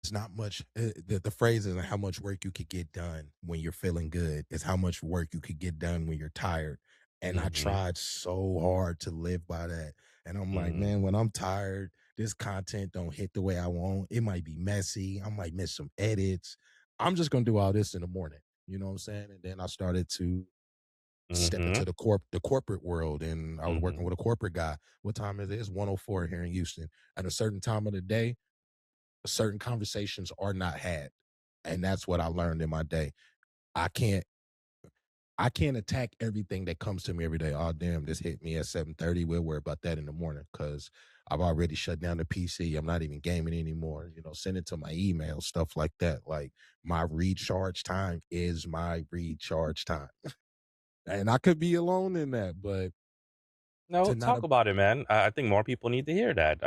it's not much. The phrase isn't how much work you could get done when you're feeling good. It's how much work you could get done when you're tired. And I Mhm. tried so hard to live by that. And I'm like, Mhm. man, when I'm tired, this content don't hit the way I want. It might be messy. I might miss some edits. I'm just gonna do all this in the morning. You know what I'm saying? And then I started to step into Mhm. the corporate world, and I was working Mhm. with a corporate guy. What time is it? It's 104 here in Houston. At a certain time of the day, certain conversations are not had. And that's what I learned in my day. I can't I can't attack everything that comes to me every day. Oh damn, this hit me at 7:30. We'll worry about that in the morning because I've already shut down the PC. I'm not even gaming anymore. Send it to my email, stuff like that. Like my recharge time is my recharge time. And I could be alone in that, but No, to not talk about it, man. I think more people need to hear that.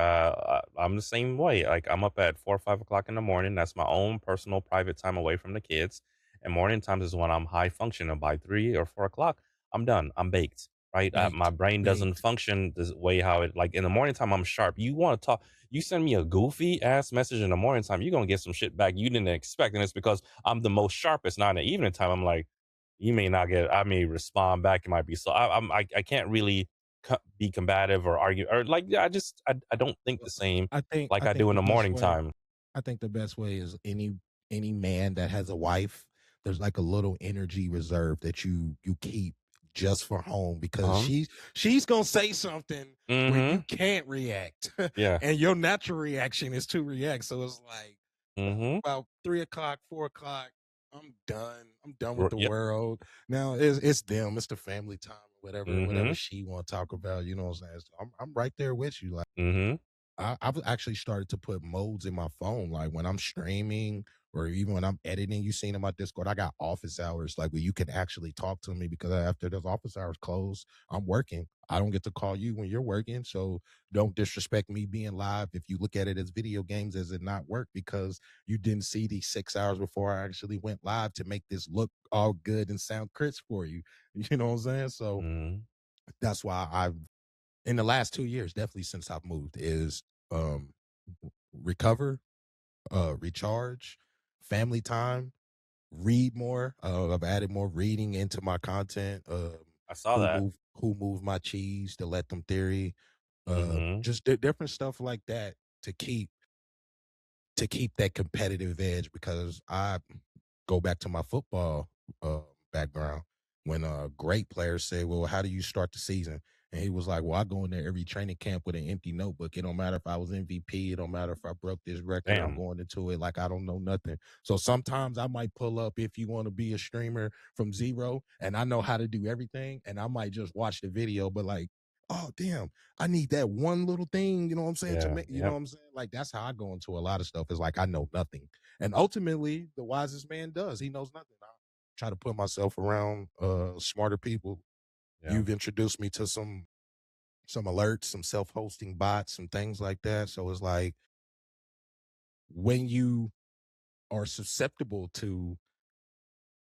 I'm the same way. Like I'm up at 4 or 5 o'clock in the morning. That's my own personal private time away from the kids. And morning times is when I'm high functioning. By 3 or 4 o'clock, I'm done. I'm baked. Right. My baked, brain doesn't baked. function this way how it like in the morning time. I'm sharp. You want to talk? You send me a goofy ass message in the morning time. You're gonna get some shit back you didn't expect, and it's because I'm the most sharpest. Now in the evening time, I'm like, you may not get. I may respond back. It might be so. I can't really be combative or argue or like yeah, I don't think the same I think like I I do think in the the best morning way time. I think the best way is any man that has a wife, there's like a little energy reserve that you keep just for home because Um. she's gonna say something where you Mhm. can't react. Yeah. And your natural reaction is to react. So it's like Mhm. about 3 o'clock, 4 o'clock, I'm done. I'm done with the Yep. world. Now it's them, it's the family time, whatever Mhm. she wanna talk about, you know what I'm saying? So I'm right there with you. Like Mhm. I've actually started to put modes in my phone, like when I'm streaming or even when I'm editing. You seen in my Discord, I got office hours, like where you can actually talk to me because after those office hours close, I'm working. I don't get to call you when you're working, so don't disrespect me being live. If you look at it as video games, as it not work because you didn't see these 6 hours before I actually went live to make this look all good and sound crisp for you. You know what I'm saying? So Mhm. that's why I've in the last 2 years, definitely since I've moved, is um recover, recharge, family time, read more. I've added more reading into my content. I saw that. Who moved my cheese, the Let Them theory, Mhm. just different stuff like that to keep that competitive edge because I go back to my football background when great players say, "Well, how do you start the season?" And he was like, "Well, I go in there every training camp with an empty notebook. It don't matter if I was MVP. It don't matter if I broke this record. I'm Damn. going into it like I don't know nothing. So sometimes I might pull up if you want to be a streamer from zero, and I know how to do everything, and I might just watch the video, but like, oh damn, I need that one little thing. You know what I'm saying? To Yeah. make, you know Yep. what I'm saying? Like that's how I go into a lot of stuff. Is like I know nothing, and ultimately, the wisest man does. He knows nothing. I try to put myself around smarter people. Yeah. You've introduced me to some alerts, some self-hosting bots, some things like that. So it's like when you are susceptible to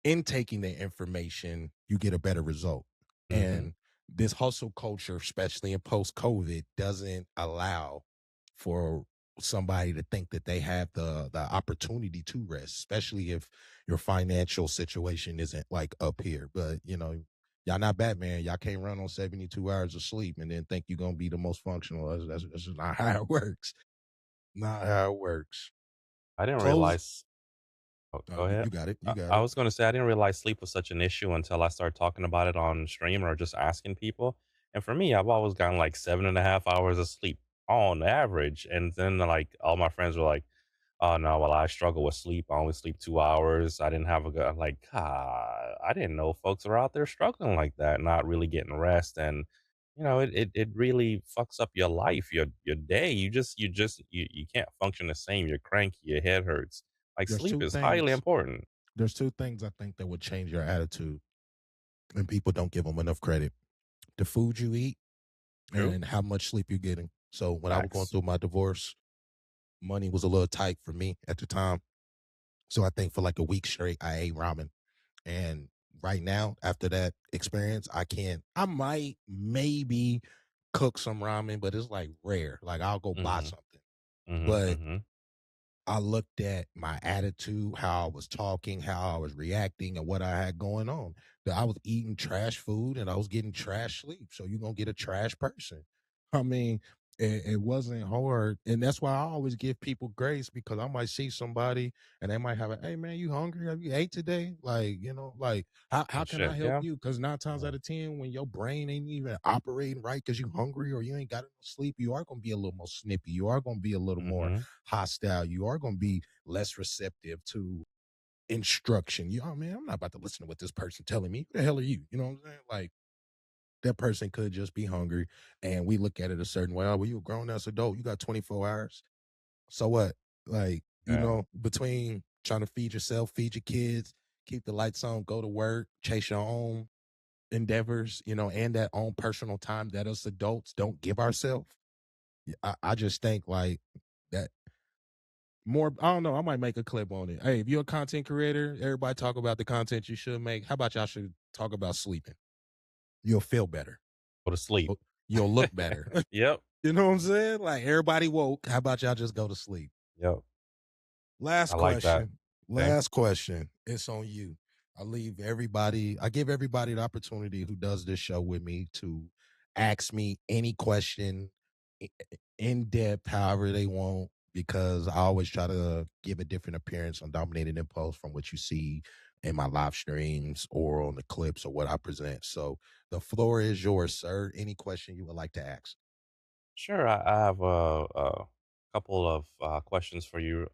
intaking the information, you get a better result. Mm-hmm. And this hustle culture, especially in post COVID, doesn't allow for somebody to think that they have the opportunity to rest, especially if your financial situation isn't like up here. But you know, y'all not Batman. Y'all can't run on 72 hours of sleep and then think you're gonna be the most functional. That's just not how it works. Not how it works. I didn't Close. realize. Oh, Oh, go ahead. you got it. You I, got I it. was going to say I didn't realize sleep was such an issue until I started talking about it on stream or just asking people. And for me, I've always gotten like 7.5 hours of sleep on average. And then like all my friends were like, "Oh no, well I struggle with sleep. I only sleep 2 hours. I didn't have a good." I'm like, God, I didn't know folks are out there struggling like that, not really getting rest, and it really fucks up your life, your day. You can't function the same. You're cranky. Your head hurts. Like There's sleep two is highly things. important. There's two things I think that would change your attitude, and people don't give them enough credit: the food you eat True. and how much sleep you're getting. So when I was going Facts. through my divorce, money was a little tight for me at the time. So I think for like a week straight, I ate ramen. And right now, after that experience, I can't. I might maybe cook some ramen, but it's like rare. Like I'll go buy Mhm. something, Mhm. but Mhm. I looked at my attitude, how I was talking, how I was reacting, and what I had going on. That I was eating trash food and I was getting trash sleep. So you're gonna get a trash person. I mean, it wasn't hard, and that's why I always give people grace because I might see somebody and they might have a, hey man, you hungry? Have you ate today? Like, you know, like how Oh can I shit. help Yeah. you? Because 9 times Yeah. out of 10, when your brain ain't even operating right because you hungry or you ain't got enough sleep, you are gonna be a little more snippy. You are gonna be a little more Mhm. hostile. You are going to be less receptive to instruction. You, oh man, I'm not about to listen to what this person telling me. Who the hell are you? You know what I'm saying? Like that person could just be hungry, and we look at it a certain way. Oh, well, you a grown ass adult. You got 24 hours. So what? Like Yeah. between trying to feed yourself, feed your kids, keep the lights on, go to work, chase your own endeavors, and that own personal time that us adults don't give ourselves. I just think like that more. I don't know, I might make a clip on it. Hey, if you're a content creator, everybody talk about the content you should make. How about y'all should talk about sleeping? You'll feel better. Go to sleep. You'll look better. Yep. You know what I'm saying? Like everybody woke. How about y'all just go to sleep? Yep. Last I like that. question. Okay. Last question. It's on you. I give everybody the opportunity who does this show with me to ask me any question in depth, however they want, because I always try to give a different appearance on Dominated Impulse from what you see in my live streams or on the clips or what I present. So the floor is yours, sir. Any question you would like to ask? Sure. I have a couple of questions for you.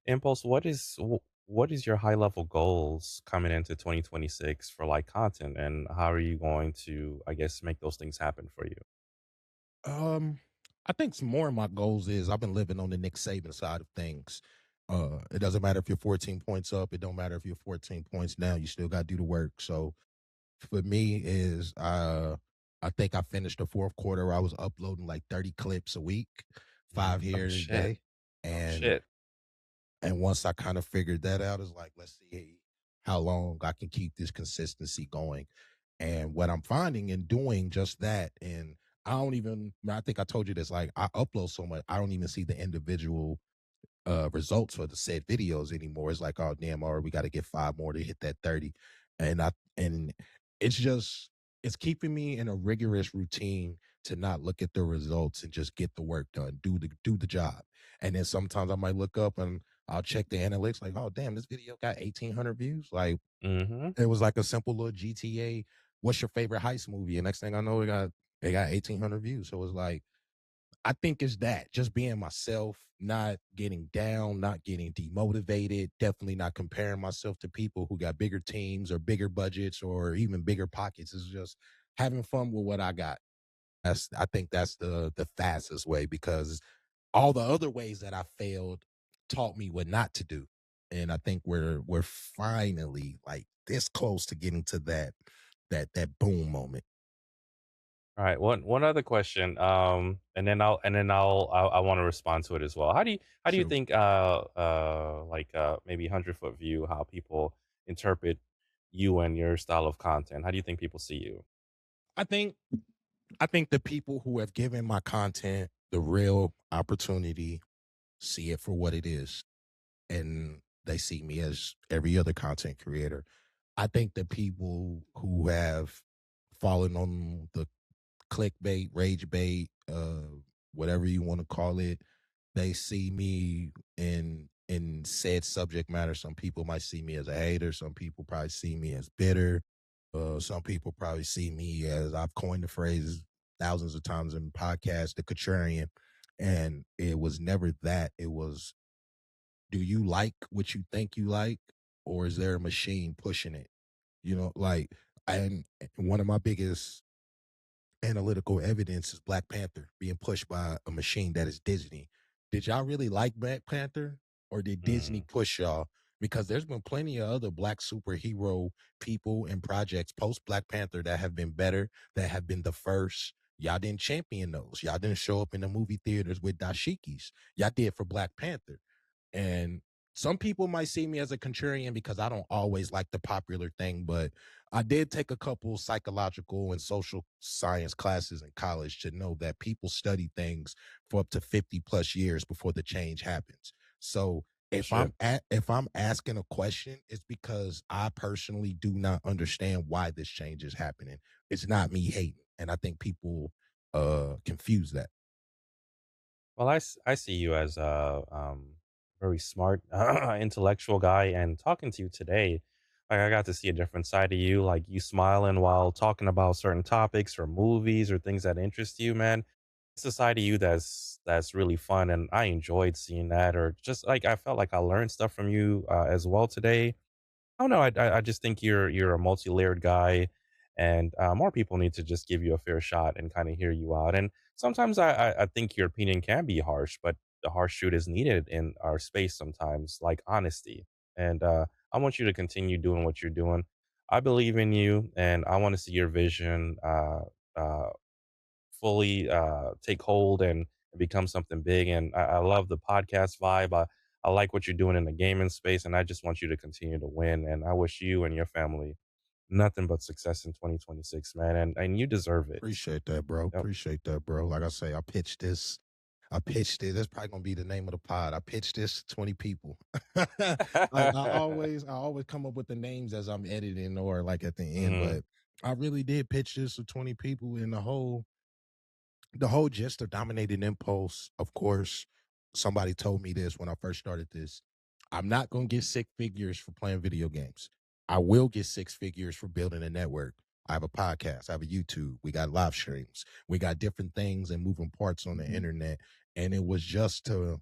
Impulse. What is your high level goals coming into 2026 for like content, and how are you going to, I guess, make those things happen for you? Um, I think some more of my goals is I've been living on the Nick Saban side of things. It doesn't matter if you're 14 points up. It don't matter if you're 14 points down. You still got to do the work. So for me is I think I finished the fourth quarter where I was uploading like 30 clips a week, Mhm. 5 Oh here a shit. day. Oh And shit. and once I kind of figured that out, it's like, let's see how long I can keep this consistency going. And what I'm finding in doing just that, and I think I told you this, like I upload so much, I don't even see the individual results for the said videos anymore. It's like, oh damn, or we got to get 5 more to hit that 30. And it's just it's keeping me in a rigorous routine to not look at the results and just get the work done, do the job. And then sometimes I might look up and I'll check the analytics, like, oh damn, this video got 1,800 views. Like Mhm. it was like a simple little GTA. What's your favorite heist movie? And next thing I know, we got They got 1,800 views. So it's like, I think it's that just being myself, not getting down, not getting demotivated, definitely not comparing myself to people who got bigger teams or bigger budgets or even bigger pockets. It's just having fun with what I got. I think that's the fastest way because all the other ways that I failed taught me what not to do. And I think we're finally like this close to getting to that boom moment. All right, one other question, and then I want to respond to it as well. How do you Sure. think like maybe 100 foot view, how people interpret you and your style of content? How do you think people see you? I think I think the people who have given my content the real opportunity see it for what it is, and they see me as every other content creator. I think the people who have fallen on the clickbait, rage bait, whatever you want to call it, they see me in said subject matter. Some people might see me as a hater. Some people probably see me as bitter. Some people probably see me as I've coined the phrase thousands of times in podcasts, the contrarian. And it was never that. It was, do you like what you think you like, or is there a machine pushing it? You know, like, and one of my biggest analytical evidence is Black Panther being pushed by a machine that is Disney. Did y'all really like Black Panther, or did Disney Mm, push y'all? Because there's been plenty of other black superhero people and projects post Black Panther that have been better, that have been the first. Y'all didn't champion those. Y'all didn't show up in the movie theaters with dashikis. Y'all did for Black Panther. And some people might see me as a contrarian because I don't always like the popular thing, but I did take a couple psychological and social science classes in college to know that people study things for up to 50 plus years before the change happens. So they should. if I'm asking a question, it's because I personally do not understand why this change is happening. It's not me hating. And I think people confuse that. Well, I see you as a very smart, intellectual guy, and talking to you today, like I got to see a different side of you. Like you smiling while talking about certain topics or movies or things that interest you, man. It's a side of you that's really fun, and I enjoyed seeing that. Or just like I felt like I learned stuff from you as well today. Oh no, I just think you're a multi-layered guy, and more people need to just give you a fair shot and kind of hear you out. And sometimes I think your opinion can be harsh, but the harsh truth is needed in our space sometimes, like honesty. And I want you to continue doing what you're doing. I believe in you, and I want to see your vision uh, fully take hold and become something big. And I love the podcast vibe. I like what you're doing in the gaming space, and I just want you to continue to win. And I wish you and your family nothing but success in 2026, man. And you deserve it. Appreciate that, bro. Yep. Appreciate that, bro. Like I say, I pitched this. I pitched it. That's probably gonna be the name of the pod. I pitched this to 20 people. Like I always come up with the names as I'm editing or like at the end, Hmm. but I really did pitch this to 20 people, and the whole gist of dominating impulse, of course, somebody told me this when I first started this. I'm not going to get six figures for playing video games. I will get six figures for building a network. I have a podcast, I have a YouTube, we got live streams, we got different things and moving parts on the internet. And it was just to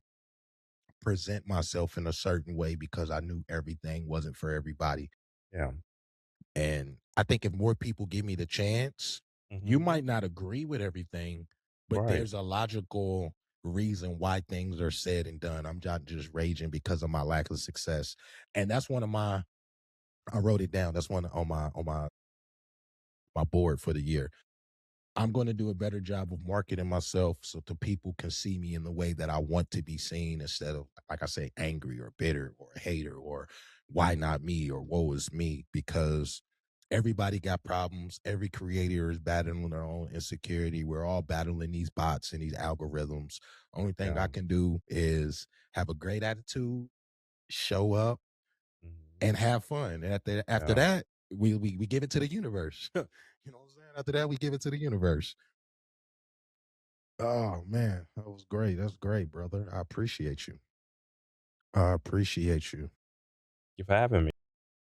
present myself in a certain way because I knew everything wasn't for everybody. Yeah. And I think if more people give me the chance, you Hmm. might not agree with everything, but Right. there's a logical reason why things are said and done. I'm not just raging because of my lack of success. And that's one of my I wrote it down. That's one on my board for the year. I'm going to do a better job of marketing myself so the people can see me in the way that I want to be seen instead of, like I say, angry or bitter or a hater or why not me or woe is me, because everybody got problems. Every creator is battling their own insecurity. We're all battling these bots and these algorithms. Only thing I Yeah. can do is have a great attitude, show up, Hmm. and have fun. And after Yeah. that, we give it to the universe. You know what I'm saying? After that, we give it to the universe. Oh man, that was great. That's great, brother. I appreciate you. I appreciate you. Thank you for having me.